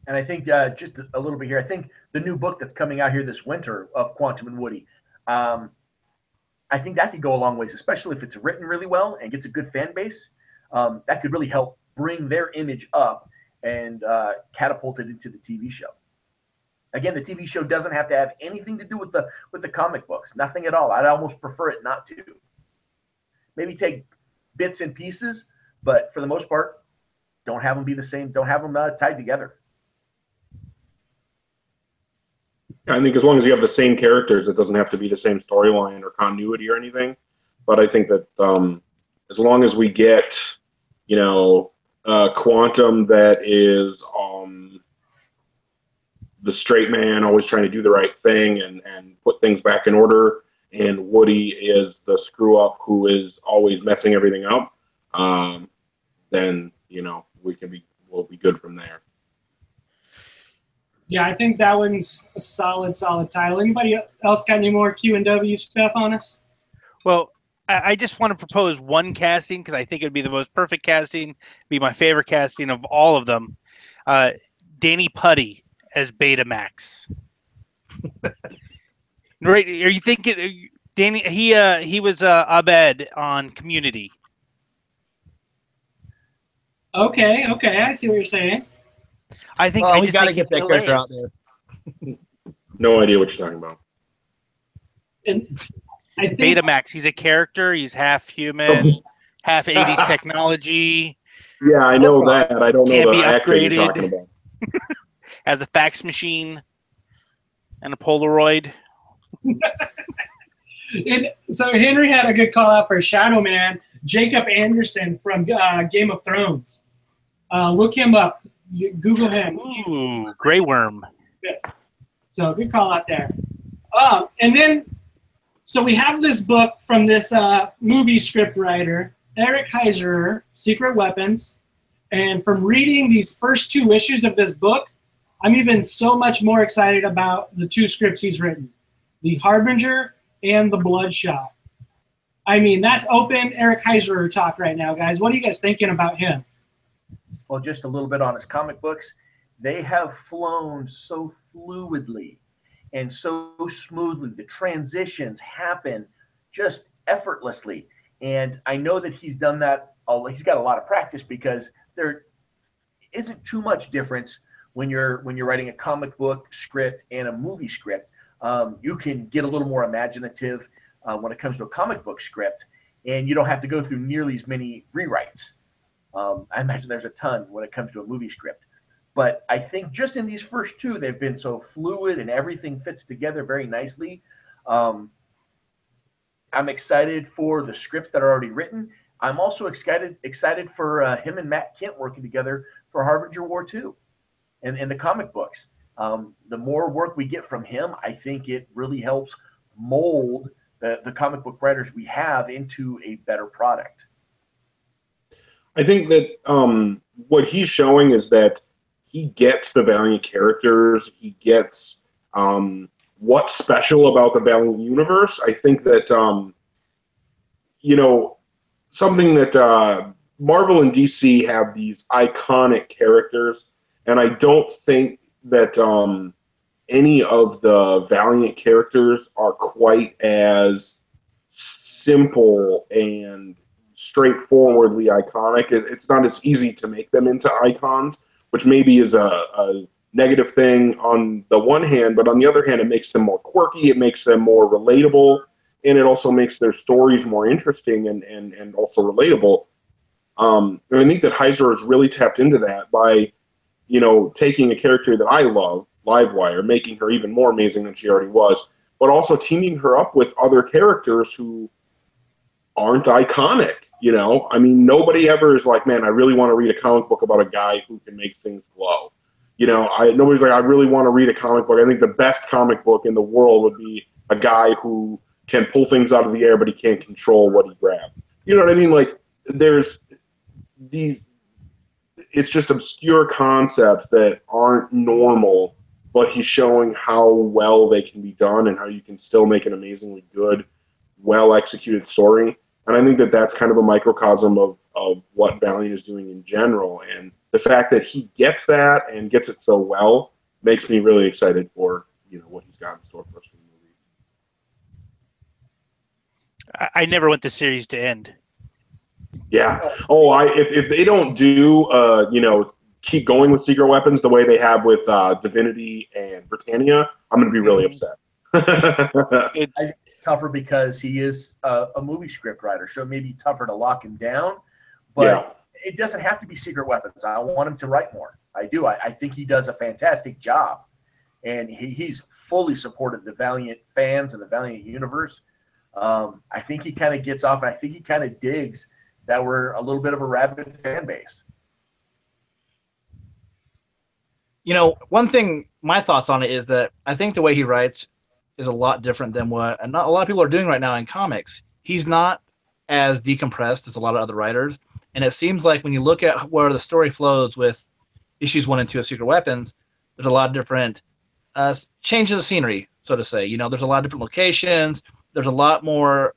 D: And I think just a little bit here, I think the new book that's coming out here this winter of Quantum and Woody, I think that could go a long ways, especially if it's written really well and gets a good fan base. That could really help bring their image up and catapult it into the TV show. Again, the TV show doesn't have to have anything to do with the comic books, nothing at all. I'd almost prefer it not to. Maybe take bits and pieces, but for the most part, don't have them be the same. Don't have them tied together.
B: I think as long as you have the same characters, it doesn't have to be the same storyline or continuity or anything. But I think that as long as we get, you know, Quantum that is the straight man, always trying to do the right thing and put things back in order, and Woody is the screw up who is always messing everything up, then, you know, we'll be good from there.
A: Yeah, I think that one's a solid title. Anybody else got any more Q&W stuff on us?
C: Well, I just want to propose one casting because I think it would be the most perfect casting, be my favorite casting of all of them. Danny Putty as Betamax. Right? Are you thinking Danny? He was Abed on Community.
A: Okay, I see what you're saying.
C: I think
E: we got to get that character out there.
B: No idea what you're talking about.
A: And I think
C: Betamax, he's a character. He's half human, half 80s technology.
B: Yeah, I know that. I don't know
C: Can't
B: the
C: be
B: actor you're
C: upgraded.
B: talking about.
C: Has a fax machine and a Polaroid.
A: So Henry had a good call out for Shadow Man, Jacob Anderson from Game of Thrones. Look him up. Google him.
C: Ooh, Grey Worm.
A: Yeah. So good call out there. And then, so we have this book from this movie script writer, Eric Heiserer, Secret Weapons. And from reading these first 2 issues of this book, I'm even so much more excited about the 2 scripts he's written, The Harbinger and The Bloodshot. I mean, that's open Eric Heiserer talk right now, guys. What are you guys thinking about him?
D: Well, just a little bit on his comic books. They have flown so fluidly and so smoothly. The transitions happen just effortlessly. And I know that he's done that. He's got a lot of practice because there isn't too much difference when you're writing a comic book script and a movie script. You can get a little more imaginative when it comes to a comic book script, and you don't have to go through nearly as many rewrites. I imagine there's a ton when it comes to a movie script. But I think just in these first 2, they've been so fluid and everything fits together very nicely. I'm excited for the scripts that are already written. I'm also excited for him and Matt Kent working together for Harbinger War 2. in the comic books. The more work we get from him, I think it really helps mold the comic book writers we have into a better product.
B: I think that what he's showing is that he gets the Valiant characters. He gets what's special about the Valiant universe. I think that, something that Marvel and DC have these iconic characters, and I don't think that any of the Valiant characters are quite as simple and straightforwardly iconic. It's not as easy to make them into icons, which maybe is a negative thing on the one hand, but on the other hand, it makes them more quirky, it makes them more relatable, and it also makes their stories more interesting and also relatable. And I think that Hooser has really tapped into that by, taking a character that I love, Livewire, making her even more amazing than she already was, but also teaming her up with other characters who aren't iconic. Nobody ever is like, man, I really want to read a comic book about a guy who can make things glow. Nobody's like, I really want to read a comic book. I think the best comic book in the world would be a guy who can pull things out of the air, but he can't control what he grabs. You know what I mean? Like, there's these, it's just obscure concepts that aren't normal, but he's showing how well they can be done and how you can still make an amazingly good, well-executed story. And I think that that's kind of a microcosm of what Valiant is doing in general. And the fact that he gets that and gets it so well makes me really excited for, what he's got in store for us for the movie.
C: I never want the series to end.
B: Yeah. Oh, if they don't do, keep going with Secret Weapons the way they have with Divinity and Britannia, I'm going to be really upset.
D: It's tougher because he is a movie script writer, so it may be tougher to lock him down. But it doesn't have to be Secret Weapons. I want him to write more. I do. I think he does a fantastic job, and he's fully supported the Valiant fans and the Valiant universe. I think he kind of gets off, and I think he kind of digs that we're a little bit of a rabid fan base.
E: One thing, my thoughts on it is that I think the way he writes is a lot different than what a lot of people are doing right now in comics. He's not as decompressed as a lot of other writers, and it seems like when you look at where the story flows with issues 1 and 2 of Secret Weapons, there's a lot of different changes of scenery, so to say. There's a lot of different locations. There's a lot more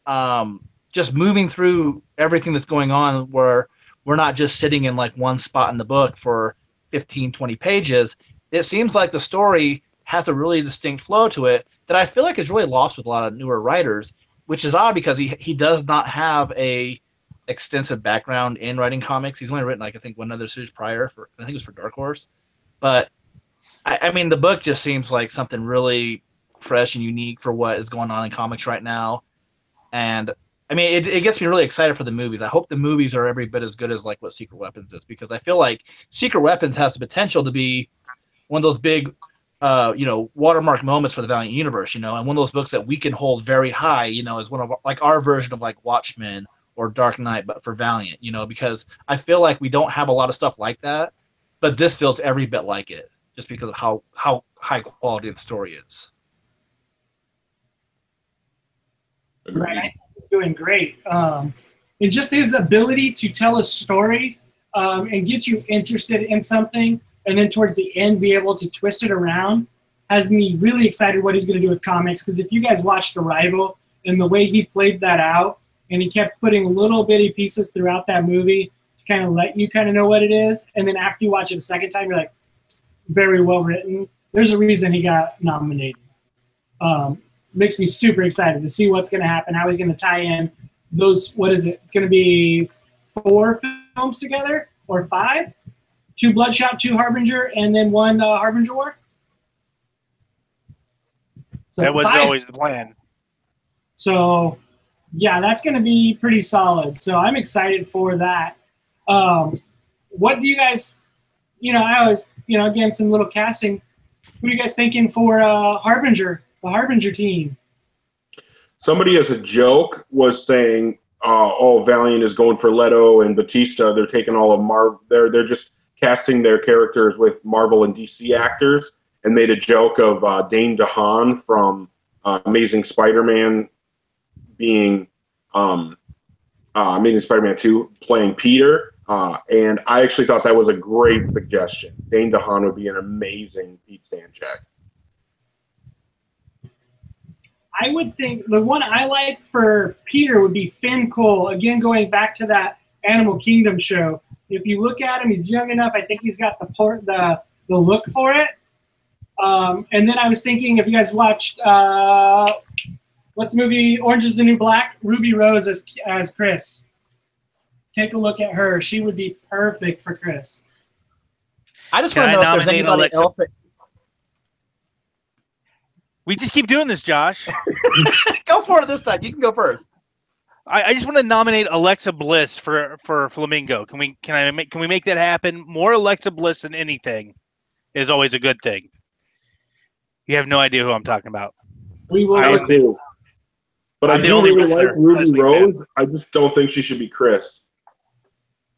E: just moving through everything that's going on, where we're not just sitting in like one spot in the book for 15, 20 pages. It seems like the story has a really distinct flow to it that I feel like is really lost with a lot of newer writers, which is odd because he does not have a extensive background in writing comics. He's only written, I think, one other series prior for, I think it was for Dark Horse. But I mean, the book just seems like something really fresh and unique for what is going on in comics right now. And I mean, it gets me really excited for the movies. I hope the movies are every bit as good as like what Secret Weapons is, because I feel like Secret Weapons has the potential to be one of those big, watermark moments for the Valiant universe, and one of those books that we can hold very high, as one of our version of like Watchmen or Dark Knight, but for Valiant, because I feel like we don't have a lot of stuff like that, but this feels every bit like it, just because of how high quality the story is.
A: Right, I think he's doing great. And just his ability to tell a story and get you interested in something, and then towards the end be able to twist it around, has me really excited what he's going to do with comics. Because if you guys watched Arrival and the way he played that out, and he kept putting little bitty pieces throughout that movie to kind of let you kind of know what it is, and then after you watch it a second time, you're like, very well written. There's a reason he got nominated. Makes me super excited to see what's going to happen, how he's going to tie in those, what is it? It's going to be 4 films together, or 5? 2 Bloodshot, 2 Harbinger, and then 1 Harbinger War? So
C: that was
A: 5.
C: always the plan.
A: So, yeah, that's going to be pretty solid. So I'm excited for that. What do you guys, I always, again, some little casting. What are you guys thinking for Harbinger, the Harbinger team?
B: Somebody as a joke was saying, Valiant is going for Leto and Batista. They're taking all of Marvel. They're just casting their characters with Marvel and DC actors and made a joke of Dane DeHaan from Amazing Spider-Man being Amazing Spider-Man 2 playing Peter. And I actually thought that was a great suggestion. Dane DeHaan would be an amazing Pete Stanchek.
A: I would think the one I like for Peter would be Finn Cole. Again, going back to that Animal Kingdom show. If you look at him, he's young enough. I think he's got the look for it. And then I was thinking, if you guys watched, what's the movie, Orange is the New Black? Ruby Rose as Chris. Take a look at her. She would be perfect for Chris.
E: I just want to know if there's anybody else that...
C: We just keep doing this, Josh.
E: Go for it this time. You can go first.
C: I just want to nominate Alexa Bliss for Flamingo. Can we make that happen? More Alexa Bliss than anything is always a good thing. You have no idea who I'm talking about.
A: We will.
B: I do. But I do really like Ruby Rose. I just don't think she should be Chris.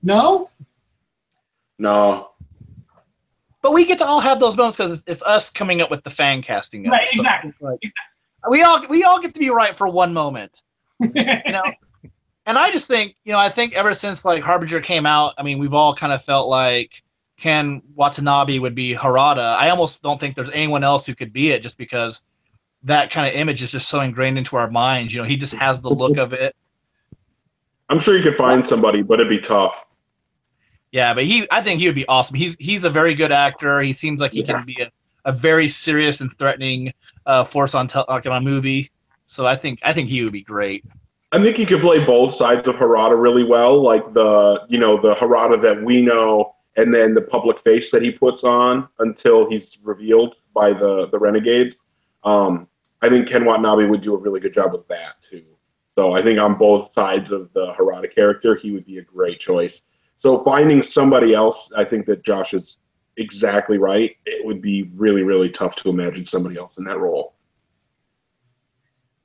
A: No?
B: No.
E: But we get to all have those moments because it's us coming up with the fan casting.
A: Right, exactly.
E: We all get to be right for one moment. And I just think, I think ever since like Harbinger came out, I mean, we've all kind of felt like Ken Watanabe would be Harada. I almost don't think there's anyone else who could be it just because that kind of image is just so ingrained into our minds. He just has the look of it.
B: I'm sure you could find somebody, but it'd be tough.
E: Yeah, but I think he would be awesome. He's a very good actor. He seems like he can be a very serious and threatening force on a movie. So I think he would be great.
B: I think he could play both sides of Harada really well, like the Harada that we know, and then the public face that he puts on until he's revealed by the Renegades. I think Ken Watanabe would do a really good job with that too. So I think on both sides of the Harada character, he would be a great choice. So finding somebody else, I think that Josh is exactly right. It would be really, really tough to imagine somebody else in that role.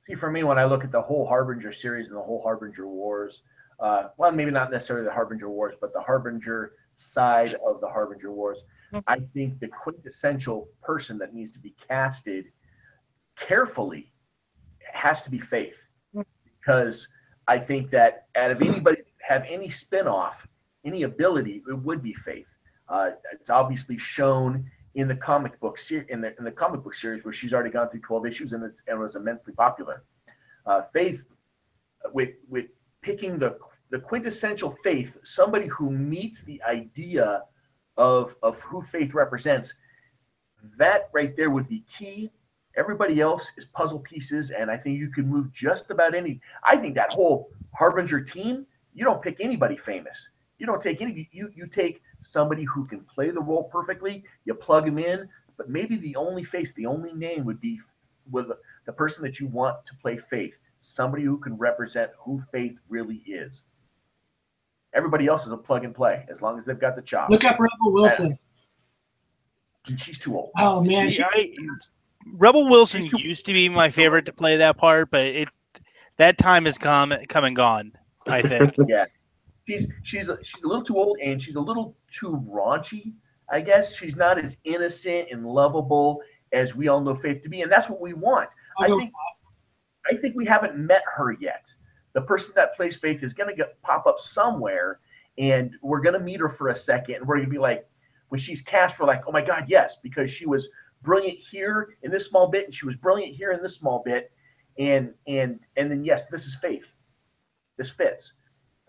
D: See, for me, when I look at the whole Harbinger series and the whole Harbinger Wars, well, maybe not necessarily the Harbinger Wars, but the Harbinger side of the Harbinger Wars, I think the quintessential person that needs to be casted carefully has to be Faith. Because I think that out of anybody that have any spin-off, any ability, it would be Faith. It's obviously shown in the comic book in the comic book series where she's already gone through 12 issues and was immensely popular. Faith, with picking the quintessential Faith, somebody who meets the idea of who Faith represents, that right there would be key. Everybody else is puzzle pieces, and I think you could move just about any. I think that whole Harbinger team, you don't pick anybody famous. You don't take any. You take somebody who can play the role perfectly. You plug him in, but maybe the only face, the only name would be with the person that you want to play Faith. Somebody who can represent who Faith really is. Everybody else is a plug and play as long as they've got the chop.
A: Look up Rebel Wilson.
D: She's too old.
A: Oh man.
C: Rebel Wilson used to be my favorite to play that part, but that time has come and gone, I think.
D: Yeah. She's a little too old, and she's a little too raunchy, I guess. She's not as innocent and lovable as we all know Faith to be, and that's what we want. I think we haven't met her yet. The person that plays Faith is going to pop up somewhere, and we're going to meet her for a second, and we're going to be like, when she's cast, we're like, oh my God, yes, because she was brilliant here in this small bit, and she was brilliant here in this small bit, and then yes, this is Faith. This fits.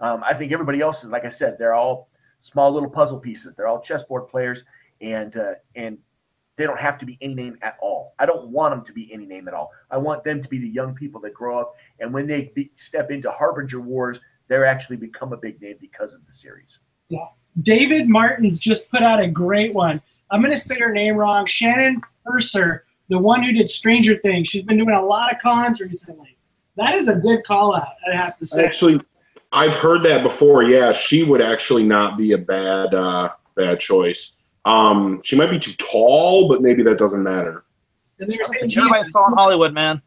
D: I think everybody else is, like I said, they're all small little puzzle pieces. They're all chessboard players, and they don't have to be any name at all. I don't want them to be any name at all. I want them to be the young people that grow up, and when they step into Harbinger Wars, they're actually become a big name because of the series.
A: Yeah. David Martin's just put out a great one. I'm going to say her name wrong. Shannon Hooser, the one who did Stranger Things. She's been doing a lot of cons recently. That is a good call out, I have to say.
B: Actually, I've heard that before. Yeah, she would actually not be a bad choice. She might be too tall, but maybe that doesn't matter.
A: And they were saying
E: everybody's tall in Hollywood, man.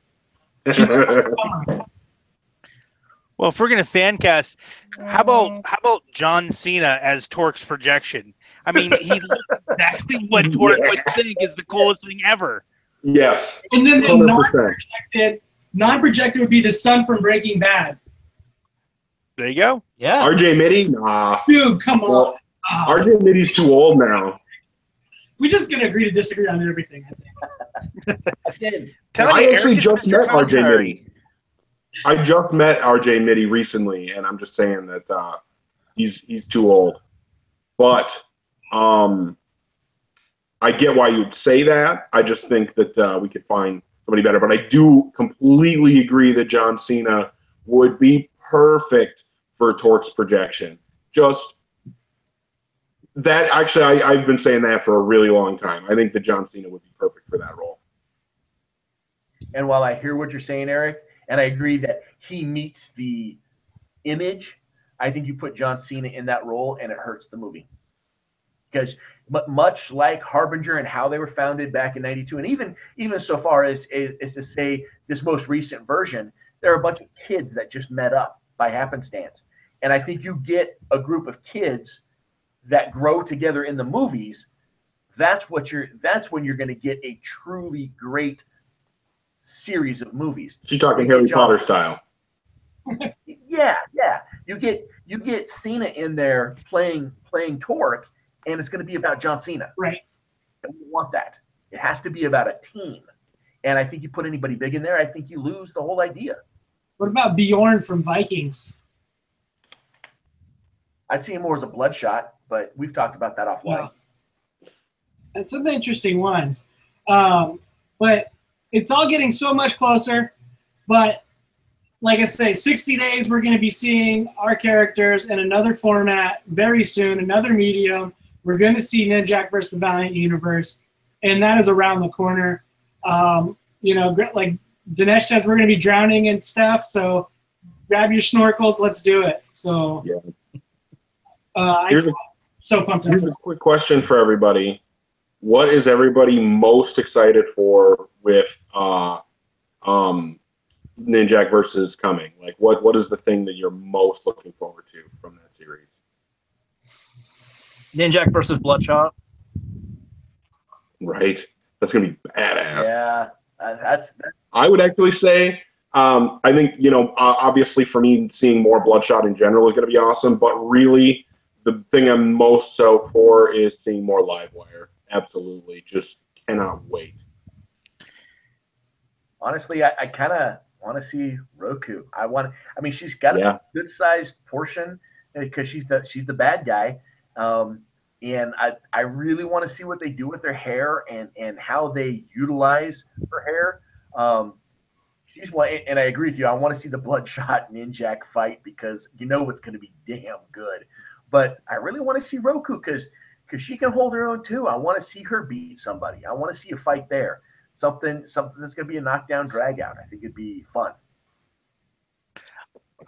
C: Well, if we're gonna fan cast, how about John Cena as Torque's projection? I mean, he looked exactly what Torque would think is the coolest thing ever.
B: Yes.
A: And then the
B: 100%.
A: non-projected would be the son from Breaking Bad.
C: There you go.
E: Yeah.
B: RJ Mitty? Nah.
A: Dude, come on.
B: Well, RJ Mitty's too old now.
A: We're just going to agree to disagree on everything, I think.
C: Tell
B: I
C: me,
B: actually
C: Eric is
B: just
C: Mr.
B: met RJ
C: Contrary.
B: Mitty. I just met RJ Mitty recently, and I'm just saying that he's too old. But I get why you'd say that. I just think that we could find somebody better. But I do completely agree that John Cena would be perfect for Torque's projection. Just that, actually, I've been saying that for a really long time. I think that John Cena would be perfect for that role.
D: And while I hear what you're saying, Eric, and I agree that he meets the image, I think you put John Cena in that role and it hurts the movie. Because much like Harbinger and how they were founded back in '92, and even so far as to say this most recent version, there are a bunch of kids that just met up by happenstance. And I think you get a group of kids that grow together in the movies. That's when you're going to get a truly great series of movies.
B: She's talking Harry Potter style.
D: Yeah. You get Cena in there playing Torque, and it's going to be about John Cena.
A: Right.
D: And we want that. It has to be about a team. And I think you put anybody big in there, I think you lose the whole idea.
A: What about Bjorn from Vikings?
D: I'd see him more as a Bloodshot, but we've talked about that offline.
A: Yeah. And some interesting ones. But it's all getting so much closer. But like I say, 60 days, we're going to be seeing our characters in another format very soon, another medium. We're going to see Ninjak versus the Valiant Universe, and that is around the corner. Like Dinesh says, we're going to be drowning and stuff, so grab your snorkels. Let's do it. So I'm so pumped up.
B: Here's a quick question for everybody. What is everybody most excited for with Ninjak versus coming? Like, what is the thing that you're most looking forward to from that series?
E: Ninjak versus Bloodshot.
B: Right. That's gonna be badass.
D: Yeah, that's.
B: I would actually say, I think obviously for me, seeing more Bloodshot in general is gonna be awesome. But really, the thing I'm most so for is seeing more Livewire. Absolutely, just cannot wait.
D: Honestly, I kind of want to see Roku. She's got a good sized portion because she's the bad guy, and I really want to see what they do with her hair and how they utilize her hair. She's one, and I agree with you. I want to see the Bloodshot Ninjak fight because it's going to be damn good. But I really want to see Roku because she can hold her own too. I want to see her beat somebody. I want to see a fight there. Something that's going to be a knockdown drag out. I think it'd be fun.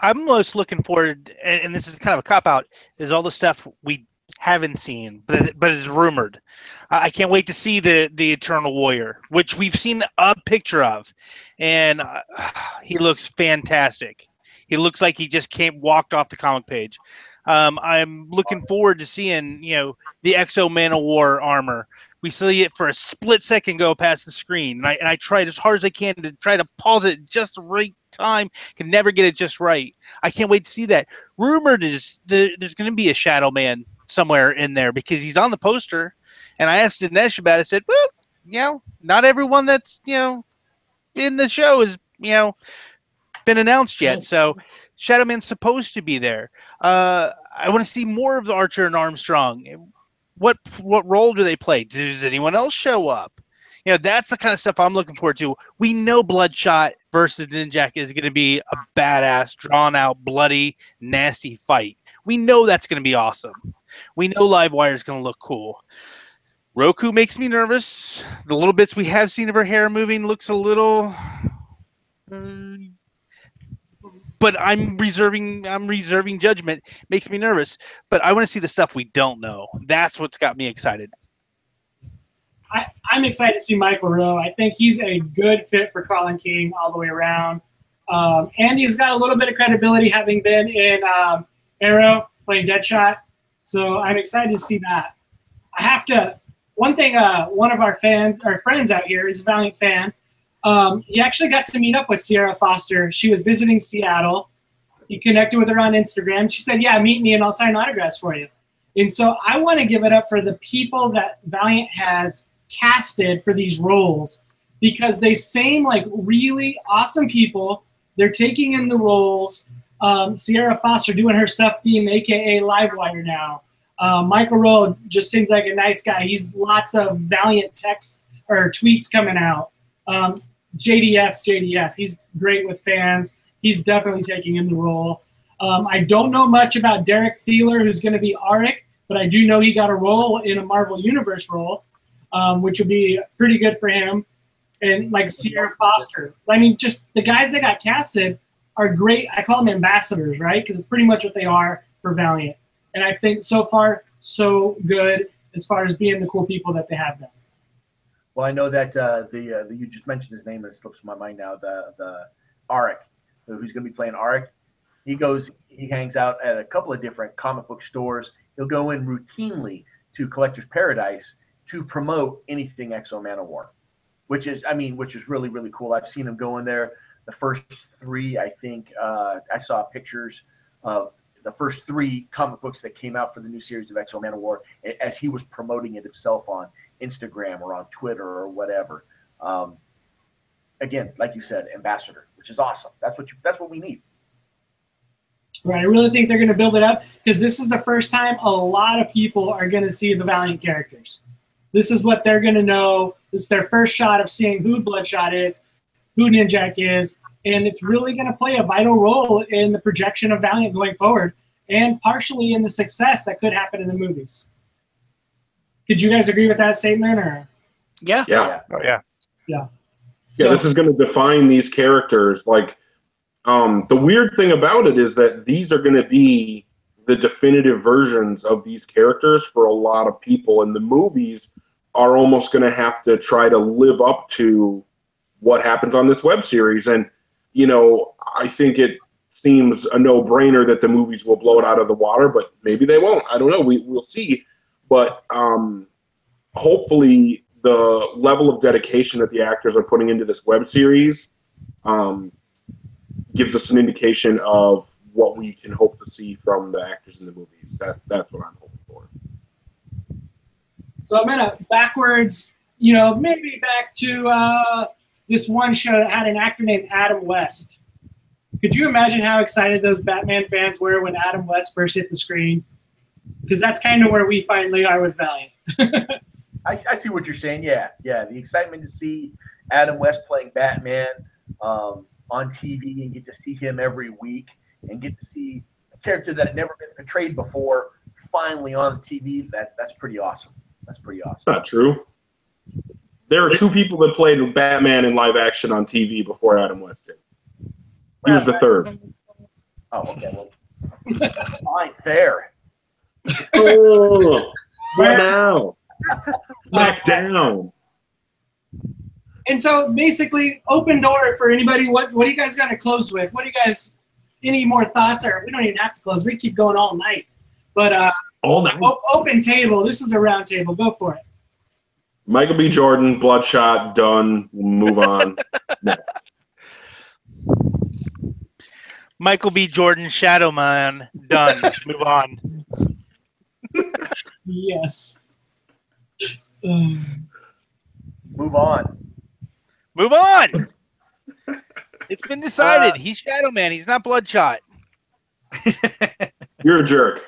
C: I'm most looking forward, and this is kind of a cop-out, is all the stuff we haven't seen, but is rumored. I can't wait to see the Eternal Warrior, which we've seen a picture of, and he looks fantastic. He looks like he just walked off the comic page. I'm looking forward to seeing, the Exo Man of War armor. We see it for a split second go past the screen, and I tried as hard as I can to try to pause it just the right time. Can never get it just right. I can't wait to see that. Rumored is there's going to be a Shadow Man somewhere in there because he's on the poster, and I asked Dinesh about it. I said, well, not everyone that's in the show is been announced yet, so Shadow Man's supposed to be there. I want to see more of the Archer and Armstrong. What role do they play? Does anyone else show up? That's the kind of stuff I'm looking forward to. We know Bloodshot versus Ninjak is going to be a badass, drawn-out, bloody, nasty fight. We know that's going to be awesome. We know Livewire is going to look cool. Roku makes me nervous. The little bits we have seen of her hair moving looks a little... but I'm reserving judgment. Makes me nervous. But I want to see the stuff we don't know. That's what's got me excited.
A: I'm excited to see Michael Rowe. I think he's a good fit for Colin King all the way around. And he's got a little bit of credibility having been in Arrow playing Deadshot. So I'm excited to see that. I have to. One thing, one of our friends out here is a Valiant fan. He actually got to meet up with Sierra Foster. She was visiting Seattle. He connected with her on Instagram. She said, yeah, meet me and I'll sign autographs for you. And so I want to give it up for the people that Valiant has casted for these roles, because they seem like really awesome people. They're taking in the roles. Sierra Foster doing her stuff, being AKA Livewire now. Michael Rowe just seems like a nice guy. He's lots of Valiant texts or tweets coming out. JDF's JDF. He's great with fans. He's definitely taking in the role. I don't know much about Derek Thieler, who's going to be Arik, but I do know he got a role in a Marvel Universe role, which would be pretty good for him. And like Sierra Foster. I mean, just the guys that got casted are great. I call them ambassadors, right? Because it's pretty much what they are for Valiant. And I think so far, so good as far as being the cool people that they have now.
D: Well, I know that you just mentioned his name and it slips my mind now. The Arik, who's going to be playing Arik. He hangs out at a couple of different comic book stores. He'll go in routinely to Collector's Paradise to promote anything X-O Manowar, which is really, really cool. I've seen him go in there. The first three, I think, I saw pictures of the first three comic books that came out for the new series of X-O Manowar as he was promoting it himself on Instagram or on Twitter or whatever. Again, like you said, ambassador, which is awesome. That's what we need.
A: Right, I really think they're going to build it up, because this is the first time a lot of people are going to see the Valiant characters. This is what they're going to know. This is their first shot of seeing who Bloodshot is, who Ninjak is, and it's really going to play a vital role in the projection of Valiant going forward, and partially in the success that could happen in the movies. Could you guys agree with that statement? Or?
E: Yeah.
B: Yeah.
C: Oh, yeah.
A: Yeah.
B: Yeah, this is going to define these characters. Like, the weird thing about it is that these are going to be the definitive versions of these characters for a lot of people, and the movies are almost going to have to try to live up to what happens on this web series. And, you know, I think it seems a no-brainer that the movies will blow it out of the water, but maybe they won't. I don't know. We'll see. But hopefully the level of dedication that the actors are putting into this web series gives us an indication of what we can hope to see from the actors in the movies. That's what I'm hoping for.
A: So I'm going to backwards, maybe back to this one show that had an actor named Adam West. Could you imagine how excited those Batman fans were when Adam West first hit the screen? Because that's kind of where we finally are with Valiant.
D: I see what you're saying. Yeah. The excitement to see Adam West playing Batman on TV and get to see him every week and get to see a character that had never been portrayed before finally on TV. That's pretty awesome. That's pretty awesome.
B: Not true. There are two people that played Batman in live action on TV before Adam West did. He was the third.
D: Oh, okay. Well, fine, fair.
B: Oh, what now? Back down.
A: And so basically, open door for anybody. What do you guys got to close with? What do you guys, any more thoughts? Or we don't even have to close. We keep going all night. But
B: all night.
A: Open table. This is a round table. Go for it.
B: Michael B. Jordan, Bloodshot, done. We'll move on.
C: Michael B. Jordan, Shadow Man, done. Move on.
A: Yes.
D: Move on.
C: Move on. It's been decided. He's Shadow Man. He's not Bloodshot.
B: You're a jerk.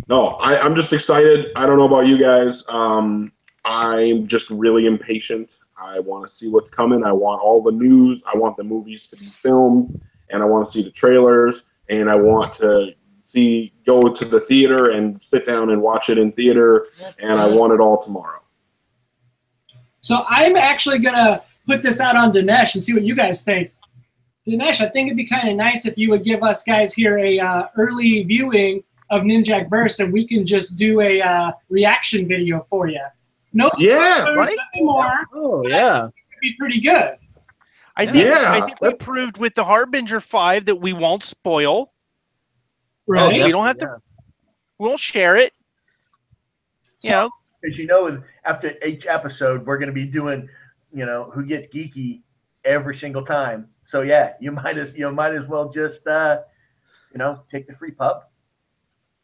B: No, I'm just excited. I don't know about you guys. I'm just really impatient. I want to see what's coming. I want all the news. I want the movies to be filmed, and I want to see the trailers, and I want to go to the theater and sit down and watch it in theater, and I want it all tomorrow.
A: So I'm actually going to put this out on Dinesh and see what you guys think. Dinesh, I think it'd be kind of nice if you would give us guys here a early viewing of Ninjak Verse, and we can just do a reaction video for you. No spoilers,
C: right?
A: Nothing more.
E: Oh, yeah.
A: It'd be pretty good.
C: I think we proved with the Harbinger 5 that we won't spoil.
A: Right.
C: We don't have to. We'll share it.
D: As you know, after each episode, we're going to be doing, who gets geeky every single time. So yeah, you might as well just take the free pub.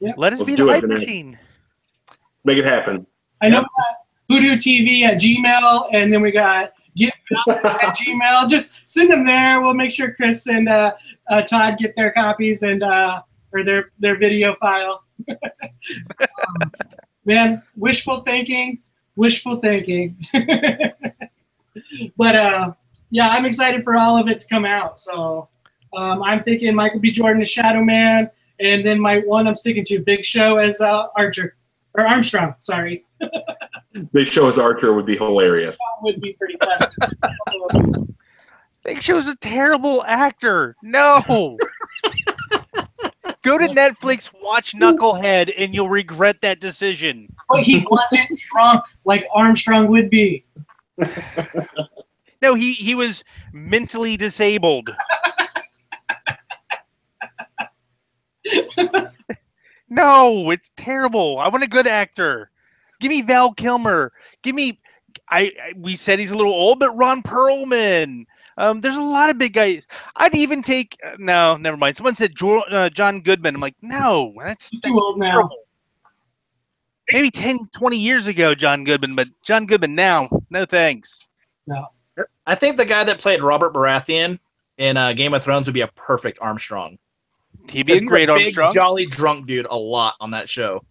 A: Yeah.
C: Let us
B: Let's
C: be
B: do
C: the
B: it,
C: hype
B: Vinay.
C: machine.
B: Make it happen.
A: I know we got WhoDooTV at Gmail, and then we got Get Valiant at Gmail. Just send them there. We'll make sure Chris and Todd get their copies and or their video file. Man, wishful thinking. But yeah, I'm excited for all of it to come out. So I'm thinking Michael B. Jordan as Shadow Man, and then I'm sticking to Big Show as Armstrong. Sorry.
B: Big Show as Archer would be hilarious.
A: That would be pretty fun.
C: Big Show's a terrible actor. No. Go to Netflix, watch Knucklehead, and you'll regret that decision.
A: But he wasn't drunk like Armstrong would be.
C: No, he was mentally disabled. No, it's terrible. I want a good actor. Give me Val Kilmer. Give me. We said he's a little old, but Ron Perlman. There's a lot of big guys. I'd even take. No, never mind. Someone said John Goodman. I'm like, no, that's
A: He's too old now.
C: terrible. Maybe 10, 20 years ago, John Goodman, but John Goodman now, no thanks.
A: No.
E: I think the guy that played Robert Baratheon in Game of Thrones would be a perfect Armstrong.
C: He'd be a great
E: big,
C: Armstrong.
E: jolly drunk dude a lot on that show.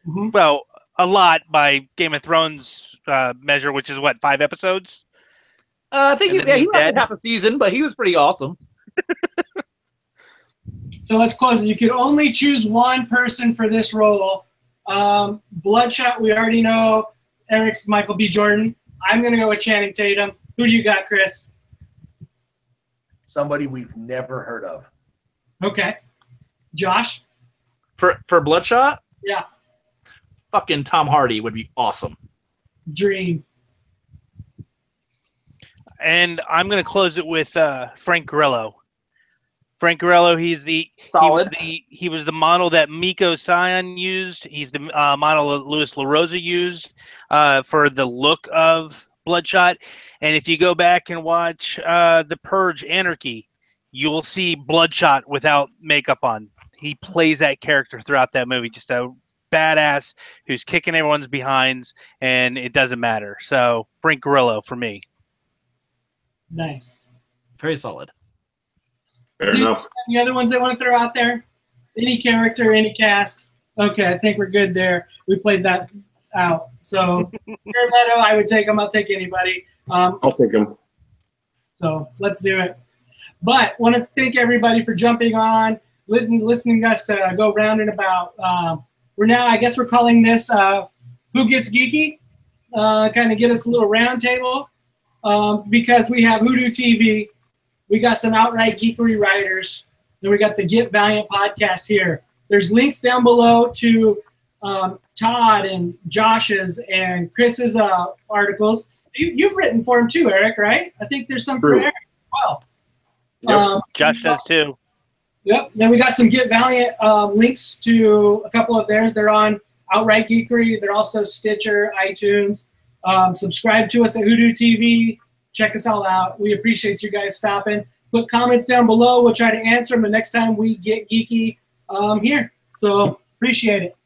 A: Mm-hmm.
C: Well, a lot by Game of Thrones measure, which is what, 5 episodes?
E: I think he lasted half a season, but he was pretty awesome.
A: So let's close it. You could only choose one person for this role. Bloodshot, we already know. Eric's Michael B. Jordan. I'm going to go with Channing Tatum. Who do you got, Chris?
D: Somebody we've never heard of.
A: Okay. Josh?
E: For Bloodshot?
A: Yeah.
E: Fucking Tom Hardy would be awesome.
A: Dream.
C: And I'm going to close it with Frank Grillo. Frank Grillo,
E: Solid.
C: He was the model that Miko Sion used. He's the model that Louis LaRosa used for the look of Bloodshot. And if you go back and watch The Purge Anarchy, you'll see Bloodshot without makeup on. He plays that character throughout that movie, just a badass who's kicking everyone's behinds, and it doesn't matter. So Frank Grillo for me.
A: Nice.
E: Very solid.
B: Fair enough.
A: Any other ones they want to throw out there? Any character, any cast? Okay, I think we're good there. We played that out. So, Leto, I would take him. I'll take anybody.
B: I'll take him.
A: So let's do it. But want to thank everybody for jumping on, listening to us to go round and about. I guess we're calling this Who Gets Geeky? Kind of get us a little round table because we have WhoDooTV. We got some outright geekery writers, and we got the Get Valiant podcast here. There's links down below to Todd and Josh's and Chris's articles. You've written for him too, Eric, right? I think there's some for Eric as well.
B: Yep.
C: Josh does too.
A: Yep. Then we got some Get Valiant links to a couple of theirs. They're on Outright Geekery. They're also Stitcher, iTunes. Subscribe to us at WhoDooTV. Check us all out. We appreciate you guys stopping. Put comments down below. We'll try to answer them the next time we get geeky here. So appreciate it.